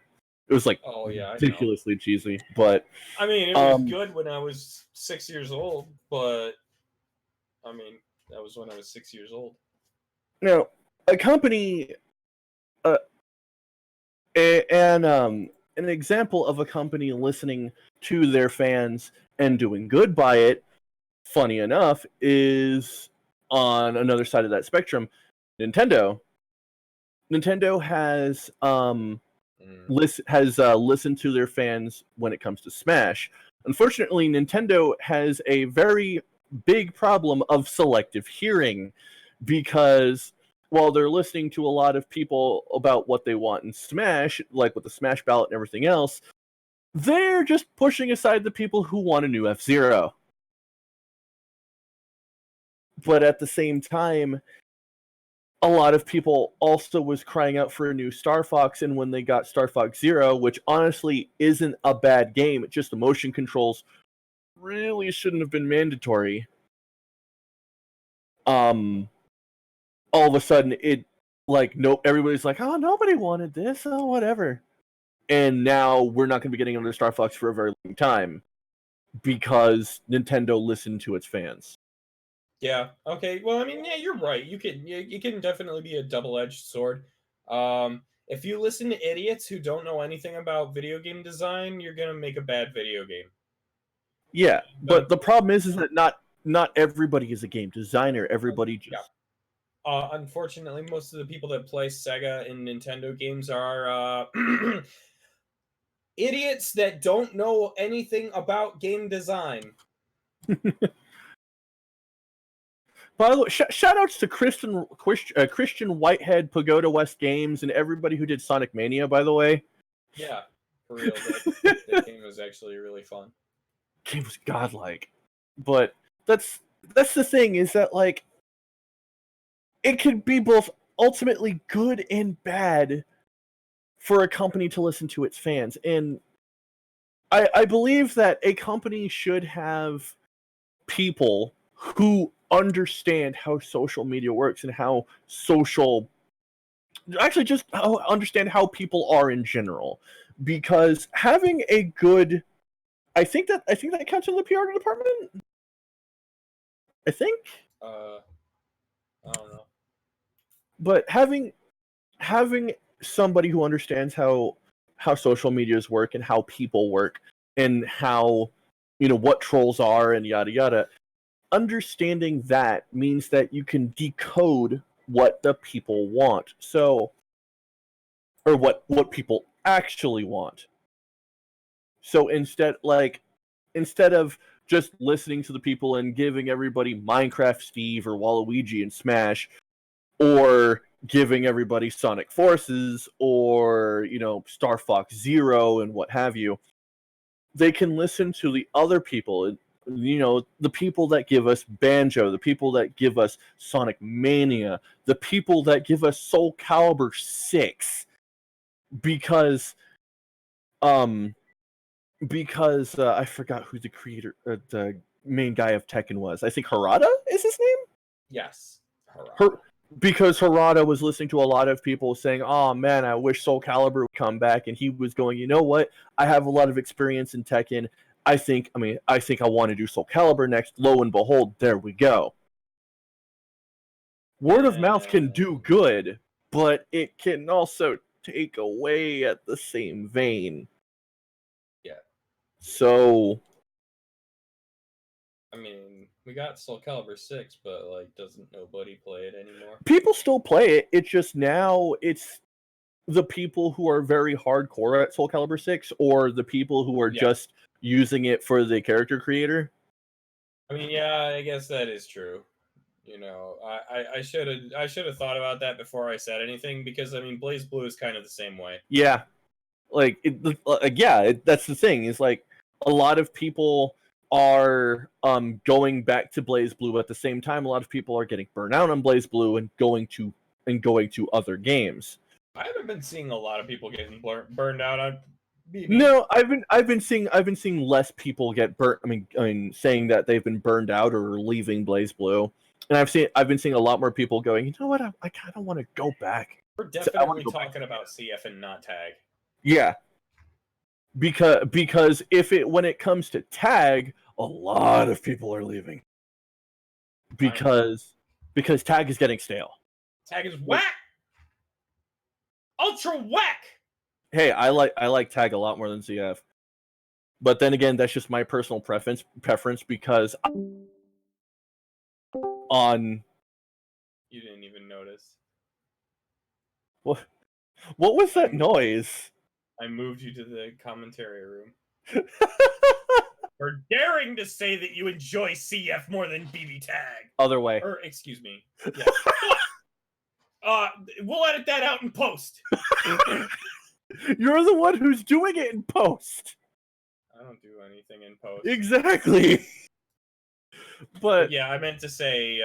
Speaker 2: It was like
Speaker 1: Oh yeah, I know.
Speaker 2: ridiculously cheesy, but
Speaker 1: I mean, it was good when I was 6 years old, but I mean, that was when I was 6 years old.
Speaker 2: Now, a company, an example of a company listening to their fans and doing good by it, funny enough, is on another side of that spectrum, Nintendo. Nintendo has listened to their fans when it comes to Smash. Unfortunately, Nintendo has a very big problem of selective hearing, because while they're listening to a lot of people about what they want in Smash, like with the Smash ballot and everything else, they're just pushing aside the people who want a new F-Zero. But at the same time, a lot of people also was crying out for a new Star Fox, and when they got Star Fox Zero, which honestly isn't a bad game, it's just the motion controls really shouldn't have been mandatory. All of a sudden it nope, everybody's like, oh, nobody wanted this, oh, whatever. And now we're not going to be getting another Star Fox for a very long time because Nintendo listened to its fans.
Speaker 1: Yeah. Okay. Well, I mean, yeah, you're right. You can definitely be a double-edged sword. If you listen to idiots who don't know anything about video game design, you're gonna make a bad video game.
Speaker 2: Yeah, but the problem is that not everybody is a game designer. Everybody just.
Speaker 1: Yeah. Unfortunately, most of the people that play Sega and Nintendo games are idiots that don't know anything about game design.
Speaker 2: By the way, shout outs to Christian Whitehead, Pagoda West Games, and everybody who did Sonic Mania, by the way.
Speaker 1: Yeah, for real. That game was actually really fun.
Speaker 2: Game was godlike. But that's the thing, is that, like, it could be both ultimately good and bad for a company to listen to its fans. And I believe that a company should have people who understand how social media works and how just understand how people are in general. Because having a good, I think that counts in the PR department. I think.
Speaker 1: I don't know.
Speaker 2: But having somebody who understands how social medias work and how people work and how, what trolls are and yada yada, understanding that means that you can decode what the people want. So, or what people actually want. So instead of just listening to the people and giving everybody Minecraft Steve or Waluigi and Smash, or giving everybody Sonic Forces or, Star Fox Zero and what have you, they can listen to the other people, the people that give us Banjo, the people that give us Sonic Mania, the people that give us Soul Calibur 6, because I forgot who the creator, the main guy of Tekken was. I think Harada is his name?
Speaker 1: Yes. Harada.
Speaker 2: Because Harada was listening to a lot of people saying, oh man, I wish Soul Calibur would come back, and he was going, you know what, I have a lot of experience in Tekken, I think I want to do Soul Calibur next. Lo and behold, there we go. Word of mouth can do good, but it can also take away at the same vein.
Speaker 1: Yeah.
Speaker 2: So,
Speaker 1: I mean, we got Soul Calibur 6, but, like, doesn't nobody play it anymore?
Speaker 2: People still play it. It's just now it's the people who are very hardcore at Soul Calibur 6, or the people who are just using it for the character creator.
Speaker 1: I mean, yeah, I guess that is true. I should have thought about that before I said anything, because I mean, BlazBlue is kind of the same way.
Speaker 2: Yeah. Like, that's the thing. Is like a lot of people are going back to Blaze Blue. At the same time, a lot of people are getting burnt out on Blaze Blue and going to other games.
Speaker 1: I haven't been seeing a lot of people getting burned out on BB.
Speaker 2: No, I've been seeing less people get burnt. I mean, saying that they've been burned out or leaving Blaze Blue, and I've been seeing a lot more people going. You know what? I kind of want to go back.
Speaker 1: We're definitely talking about CF and not tag.
Speaker 2: Yeah, because when it comes to tag, a lot of people are leaving because tag is getting stale.
Speaker 1: Tag is whack. Ultra whack.
Speaker 2: Hey, I like tag a lot more than CF. But then again, that's just my personal preference because on...
Speaker 1: You didn't even notice.
Speaker 2: What was that noise?
Speaker 1: I moved you to the commentary room. For daring to say that you enjoy CF more than BB tag.
Speaker 2: Other way.
Speaker 1: Or, excuse me. Yeah. We'll edit that out in post.
Speaker 2: You're the one who's doing it in post.
Speaker 1: I don't do anything in post.
Speaker 2: Exactly. But
Speaker 1: yeah, I meant to say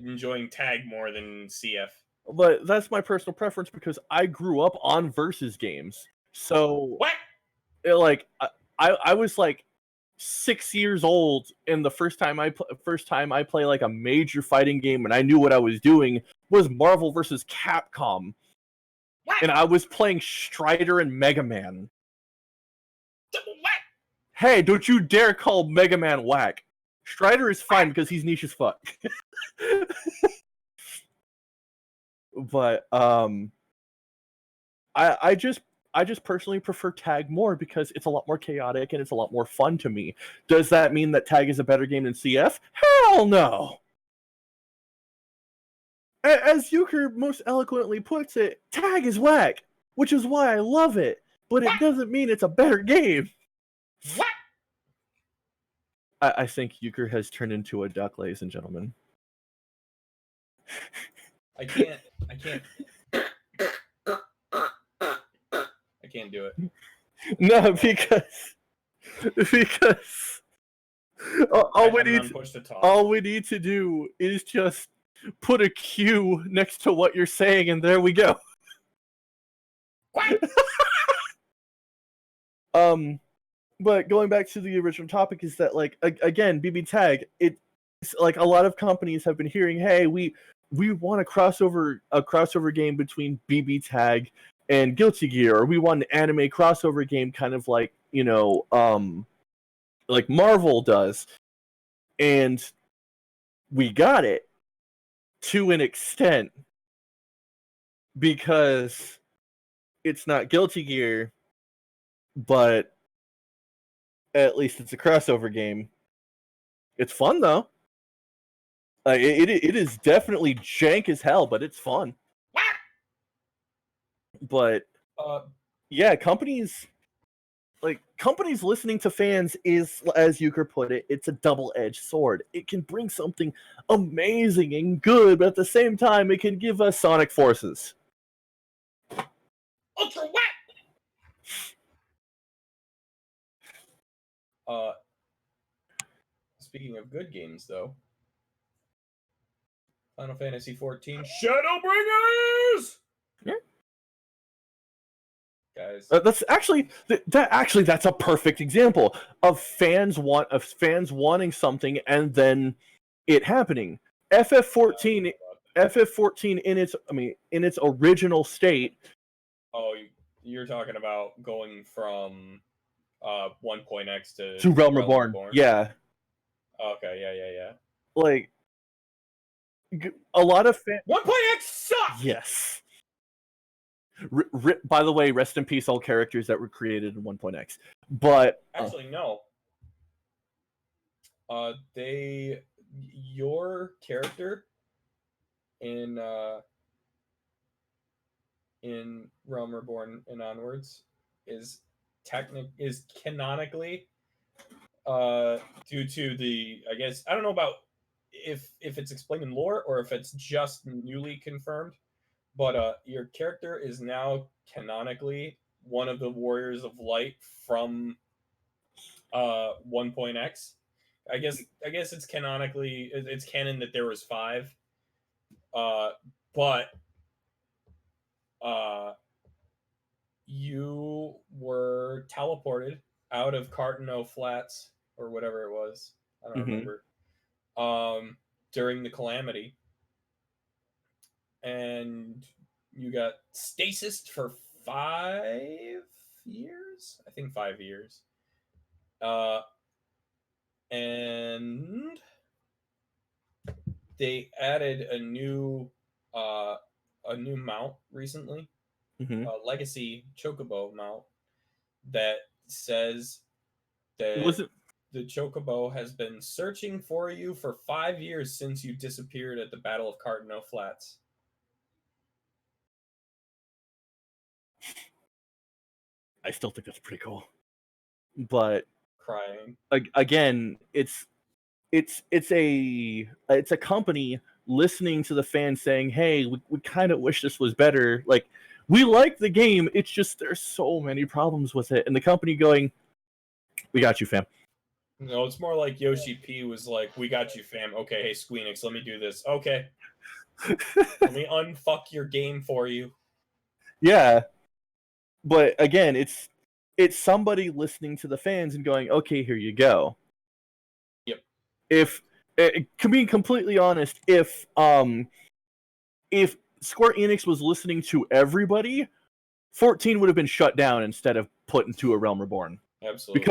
Speaker 1: enjoying tag more than CF.
Speaker 2: But that's my personal preference because I grew up on versus games. So
Speaker 1: what?
Speaker 2: I was like 6 years old, and the first time I play like a major fighting game and I knew what I was doing was Marvel vs. Capcom.
Speaker 1: What?
Speaker 2: And I was playing Strider and Mega Man.
Speaker 1: What?
Speaker 2: Hey, don't you dare call Mega Man whack. Strider is fine because he's niche as fuck. But I just personally prefer tag more because it's a lot more chaotic and it's a lot more fun to me. Does that mean that tag is a better game than CF? Hell no. As Euchre most eloquently puts it, tag is whack, which is why I love it. But it doesn't mean it's a better game.
Speaker 1: What?
Speaker 2: I think Euchre has turned into a duck, ladies and gentlemen.
Speaker 1: I can't do it.
Speaker 2: No, because all we need to do is just put a Q next to what you're saying, and there we go.
Speaker 1: What?
Speaker 2: But going back to the original topic is that, like, again, BB Tag, it's like a lot of companies have been hearing, hey, we want a crossover game between BB Tag and Guilty Gear, or we want an anime crossover game, kind of like, like Marvel does. And we got it to an extent because it's not Guilty Gear, but at least it's a crossover game. It's fun though. It is definitely jank as hell, but it's fun. But yeah, companies listening to fans is, as Euchre put it, it's a double-edged sword. It can bring something amazing and good, but at the same time, it can give us Sonic Forces.
Speaker 1: Ultra whack! Speaking of good games, though, Final Fantasy XIV Shadowbringers!
Speaker 2: Yeah.
Speaker 1: Guys.
Speaker 2: That's actually that's a perfect example of fans wanting something and then it happening. FF14 in its original state.
Speaker 1: Oh, you're talking about going from 1.x
Speaker 2: to Realm Reborn. Yeah.
Speaker 1: Okay, yeah.
Speaker 2: Like, a lot of fans...
Speaker 1: 1.x sucks!
Speaker 2: Yes. By the way, rest in peace all characters that were created in 1.x. But...
Speaker 1: Actually, no. Your character in Realm Reborn and onwards is canonically due to the, I guess, I don't know about if it's explained in lore or if it's just newly confirmed, but your character is now canonically one of the Warriors of Light from 1.x. I guess it's it's canon that there was 5. But you were teleported out of Cartano Flats or whatever it was. I don't remember. During the calamity, and you got stasis for 5 years. I think 5 years. And they added a new mount recently, Legacy Chocobo mount that says that the Chocobo has been searching for you for 5 years since you disappeared at the Battle of Cartano Flats.
Speaker 2: I still think that's pretty cool, but
Speaker 1: crying
Speaker 2: again, it's a company listening to the fans saying, "Hey, we kind of wish this was better. Like, we like the game. It's just there's so many problems with it," and the company going, "We got you, fam."
Speaker 1: No, it's more like Yoshi P was like, "We got you, fam. Okay, hey Squeenix, let me do this. Okay, let me unfuck your game for you."
Speaker 2: Yeah, but again, it's somebody listening to the fans and going, "Okay, here you go."
Speaker 1: Yep.
Speaker 2: If to be completely honest, if Square Enix was listening to everybody, 14 would have been shut down instead of put into a Realm Reborn.
Speaker 1: Absolutely.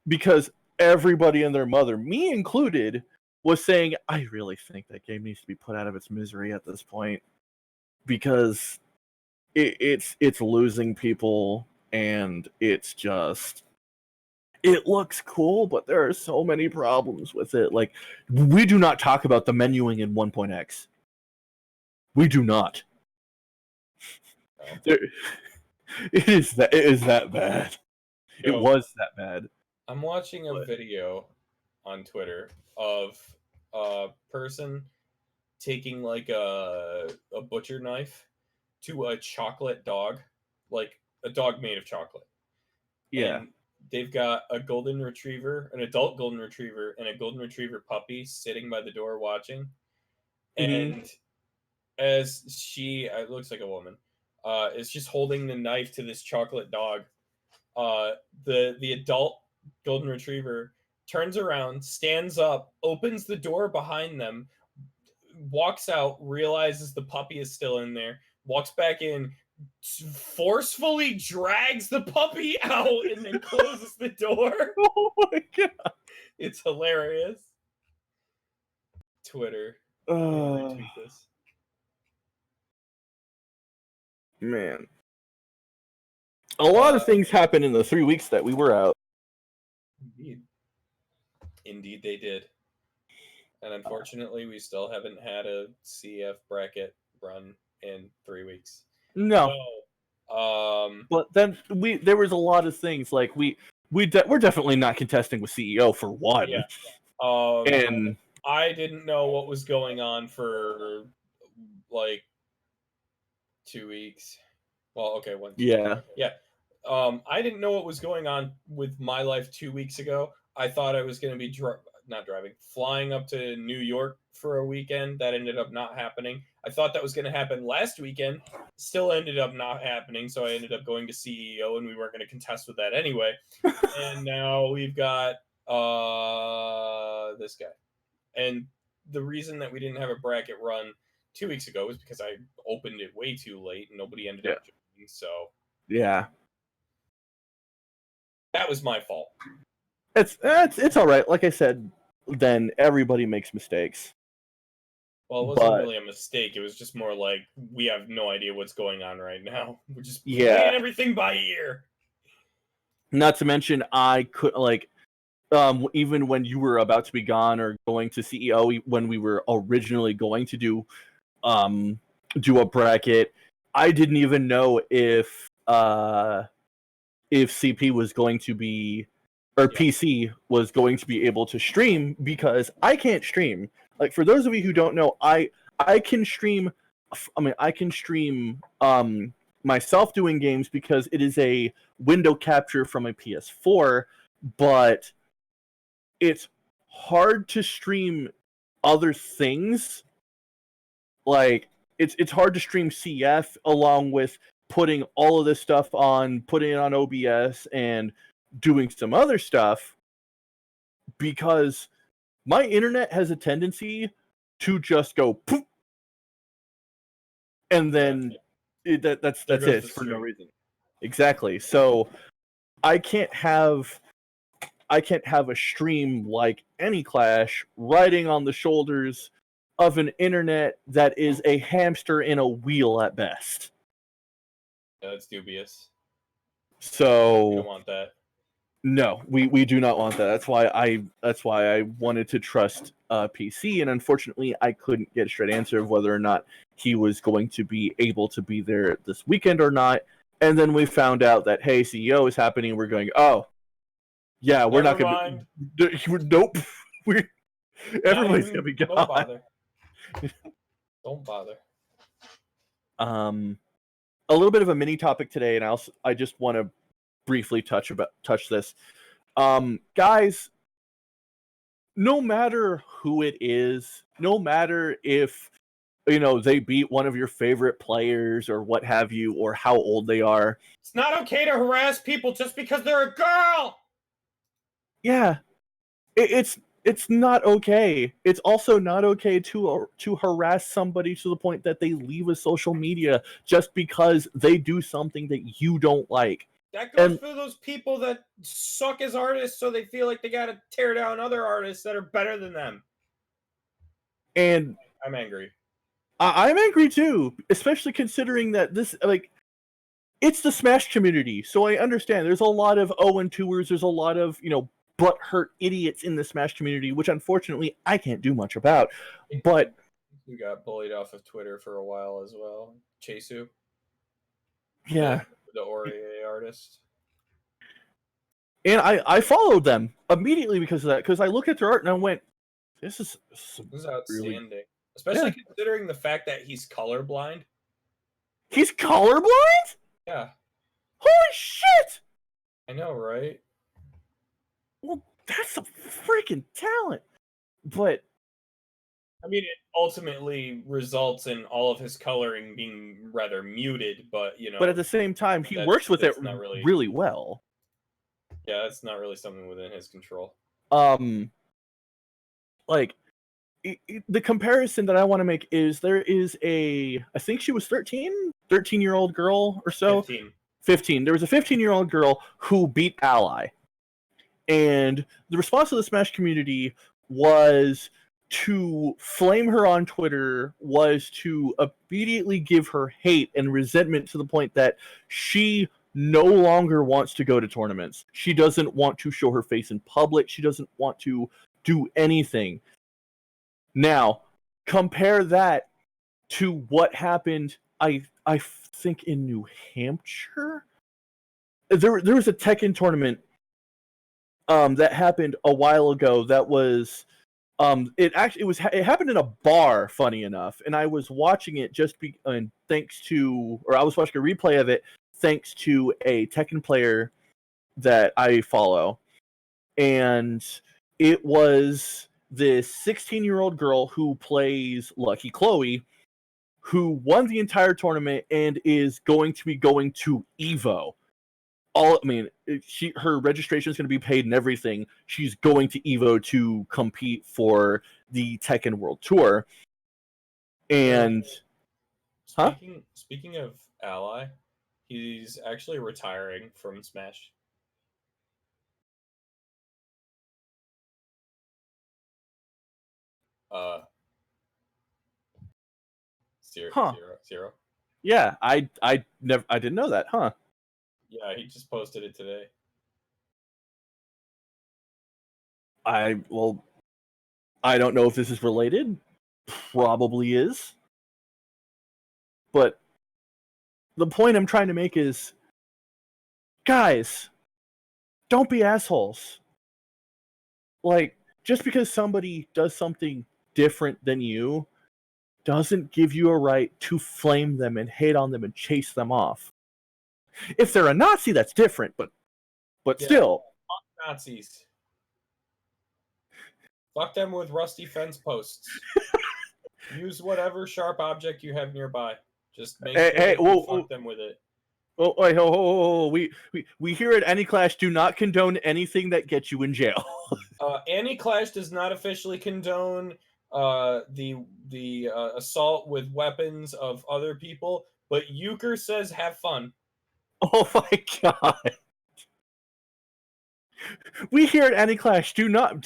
Speaker 2: Because everybody and their mother, me included, was saying, I really think that game needs to be put out of its misery at this point, because it's losing people, and it's just, it looks cool, but there are so many problems with it. Like, we do not talk about the menuing in 1.x. We do not. It is that bad. It was that bad.
Speaker 1: I'm watching a video on Twitter of a person taking like a butcher knife to a chocolate dog, like a dog made of chocolate.
Speaker 2: Yeah.
Speaker 1: And they've got a golden retriever, an adult golden retriever, and a golden retriever puppy sitting by the door watching. And as she, it looks like a woman, is just holding the knife to this chocolate dog. The adult golden retriever turns around, stands up, opens the door behind them, walks out, realizes the puppy is still in there, walks back in, forcefully drags the puppy out, and then closes the door.
Speaker 2: Oh my god.
Speaker 1: It's hilarious. Twitter. Retweet this.
Speaker 2: Man. A lot of things happened in the 3 weeks that we were out.
Speaker 1: Indeed they did. And unfortunately, we still haven't had a CF bracket run in 3 weeks.
Speaker 2: No. But then there was a lot of things, like we're definitely not contesting with CEO for one.
Speaker 1: Yeah.
Speaker 2: And
Speaker 1: I didn't know what was going on for like 2 weeks. Well, okay, 1.
Speaker 2: Yeah.
Speaker 1: Yeah. I didn't know what was going on with my life 2 weeks ago. I thought I was going to be flying up to New York for a weekend. That ended up not happening. I thought that was going to happen last weekend. Still ended up not happening. So I ended up going to CEO, and we weren't going to contest with that anyway. And now we've got this guy. And the reason that we didn't have a bracket run 2 weeks ago was because I opened it way too late and nobody ended up joining. So
Speaker 2: yeah,
Speaker 1: that was my fault.
Speaker 2: It's all right. Like I said, then everybody makes mistakes.
Speaker 1: Well, it wasn't really a mistake. It was just more like, we have no idea what's going on right now. We're just playing everything by ear.
Speaker 2: Not to mention, I could, like, even when you were about to be gone or going to CEO, when we were originally going to do a bracket, I didn't even know if CP was going to be, or PC was going to be able to stream, because I can't stream. Like, for those of you who don't know, I can stream. I mean, I can stream myself doing games because it is a window capture from a PS4, but it's hard to stream other things. Like it's hard to stream CF along with putting all of this stuff on, putting it on OBS and doing some other stuff because my internet has a tendency to just go poof, and then that's it for no reason. Exactly. So I can't have a stream like Aniclash riding on the shoulders of an internet that is a hamster in a wheel at best.
Speaker 1: Yeah, that's dubious.
Speaker 2: So
Speaker 1: we don't want that.
Speaker 2: No, we do not want that. That's why I wanted to trust PC, and unfortunately, I couldn't get a straight answer of whether or not he was going to be able to be there this weekend or not. And then we found out that hey, CEO is happening. We're going, oh, yeah, we're not going to. Nope, everybody's gonna be gone.
Speaker 1: Don't bother. Don't bother.
Speaker 2: A little bit of a mini topic today, and I just want to briefly touch this. Guys, no matter who it is, no matter if they beat one of your favorite players or what have you, or how old they are,
Speaker 1: it's not okay to harass people just because they're a girl.
Speaker 2: Yeah, it's not okay. It's also not okay to harass somebody to the point that they leave a social media just because they do something that you don't like.
Speaker 1: That goes for those people that suck as artists, so they feel like they gotta tear down other artists that are better than them.
Speaker 2: And
Speaker 1: I'm angry.
Speaker 2: I'm angry too, especially considering that this, it's the Smash community, so I understand. There's a lot of 0-2ers, there's a lot of, butthurt idiots in the Smash community, which unfortunately I can't do much about. But
Speaker 1: we got bullied off of Twitter for a while as well. Chesu.
Speaker 2: Yeah.
Speaker 1: The Ori artist.
Speaker 2: And I followed them immediately because of that, because I looked at their art and I went, this is
Speaker 1: outstanding.
Speaker 2: Really...
Speaker 1: Especially considering the fact that he's colorblind.
Speaker 2: He's colorblind?
Speaker 1: Yeah.
Speaker 2: Holy shit!
Speaker 1: I know, right?
Speaker 2: Well, that's a freaking talent. But
Speaker 1: I mean, it ultimately results in all of his coloring being rather muted, but
Speaker 2: But at the same time, he works with it really well.
Speaker 1: Yeah, it's not really something within his control.
Speaker 2: The comparison that I want to make is there is I think she was 13-year-old girl or so. 15. There was a 15-year-old girl who beat Ally. And the response of the Smash community was to flame her on Twitter, was to immediately give her hate and resentment to the point that she no longer wants to go to tournaments. She doesn't want to show her face in public. She doesn't want to do anything. Now, compare that to what happened, I think, in New Hampshire. There was a Tekken tournament that happened a while ago. That was it happened in a bar, funny enough, and I was watching it I was watching a replay of it thanks to a Tekken player that I follow, and it was this 16-year-old girl who plays Lucky Chloe, who won the entire tournament and is going to be going to EVO. Her registration is going to be paid and everything. She's going to EVO to compete for the Tekken World Tour. And
Speaker 1: speaking of Ally, he's actually retiring from Smash. Zero.
Speaker 2: Yeah, I didn't know that, huh?
Speaker 1: Yeah, he just posted it today.
Speaker 2: I don't know if this is related. Probably is. But the point I'm trying to make is, guys, don't be assholes. Just because somebody does something different than you doesn't give you a right to flame them and hate on them and chase them off. If they're a Nazi, that's different, but
Speaker 1: Yeah.
Speaker 2: still.
Speaker 1: Fuck Nazis. Fuck them with rusty fence posts. Use whatever sharp object you have nearby. Just make sure that you fuck them with it.
Speaker 2: Oh, wait, we here at Aniclash do not condone anything that gets you in jail.
Speaker 1: Aniclash does not officially condone the assault with weapons of other people, but Euchre says have fun.
Speaker 2: Oh my god. We here at Aniclash do not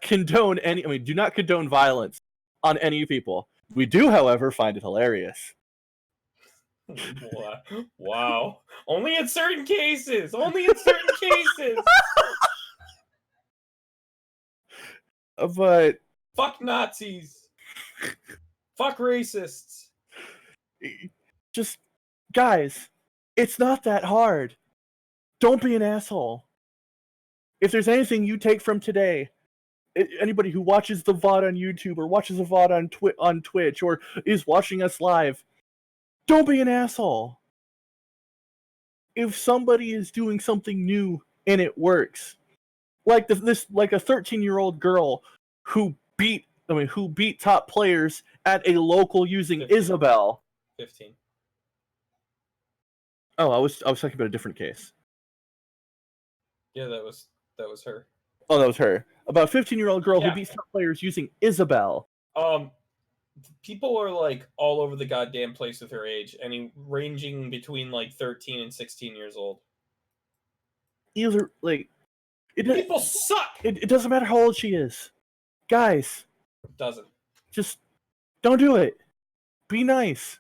Speaker 2: condone do not condone violence on any people. We do, however, find it hilarious.
Speaker 1: Wow. Only in certain cases. Only in certain cases.
Speaker 2: But
Speaker 1: fuck Nazis. Fuck racists.
Speaker 2: Just, guys, it's not that hard. Don't be an asshole. If there's anything you take from today, anybody who watches the VOD on YouTube or watches the VOD on Twitch or is watching us live, don't be an asshole. If somebody is doing something new and it works, like a 13-year-old girl who beat top players at a local using
Speaker 1: 15.
Speaker 2: Isabel.
Speaker 1: 15.
Speaker 2: Oh, I was talking about a different case.
Speaker 1: Yeah, that was her.
Speaker 2: Oh, that was her. About a 15-year-old girl who beats top players using Isabel.
Speaker 1: People are like all over the goddamn place with her age, and ranging between like 13 and 16 years old.
Speaker 2: Either
Speaker 1: people suck.
Speaker 2: It doesn't matter how old she is, guys.
Speaker 1: It doesn't.
Speaker 2: Just don't do it. Be nice.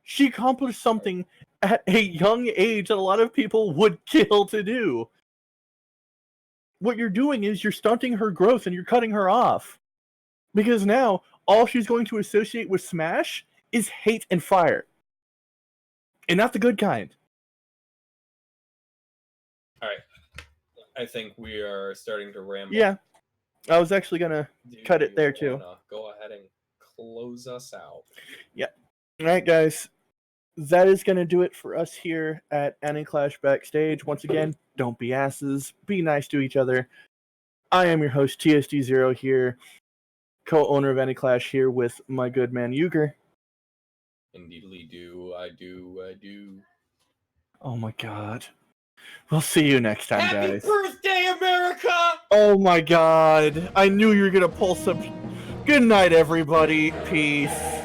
Speaker 2: She accomplished something at a young age that a lot of people would kill to do. What you're doing is you're stunting her growth and you're cutting her off. Because now, all she's going to associate with Smash is hate and fire. And not the good kind.
Speaker 1: Alright. I think we are starting to ramble.
Speaker 2: Yeah. I was actually going to cut it there, too.
Speaker 1: Go ahead and close us out.
Speaker 2: Yeah. Alright, guys. That is going to do it for us here at Aniclash Backstage. Once again, don't be asses. Be nice to each other. I am your host, TSD0 here, co-owner of Aniclash, here with my good man, Euchre.
Speaker 1: Indeedly do. I do.
Speaker 2: Oh my god. We'll see you next time, guys.
Speaker 1: Happy birthday, America!
Speaker 2: Oh my god. I knew you were going to pull some... Good night, everybody. Peace.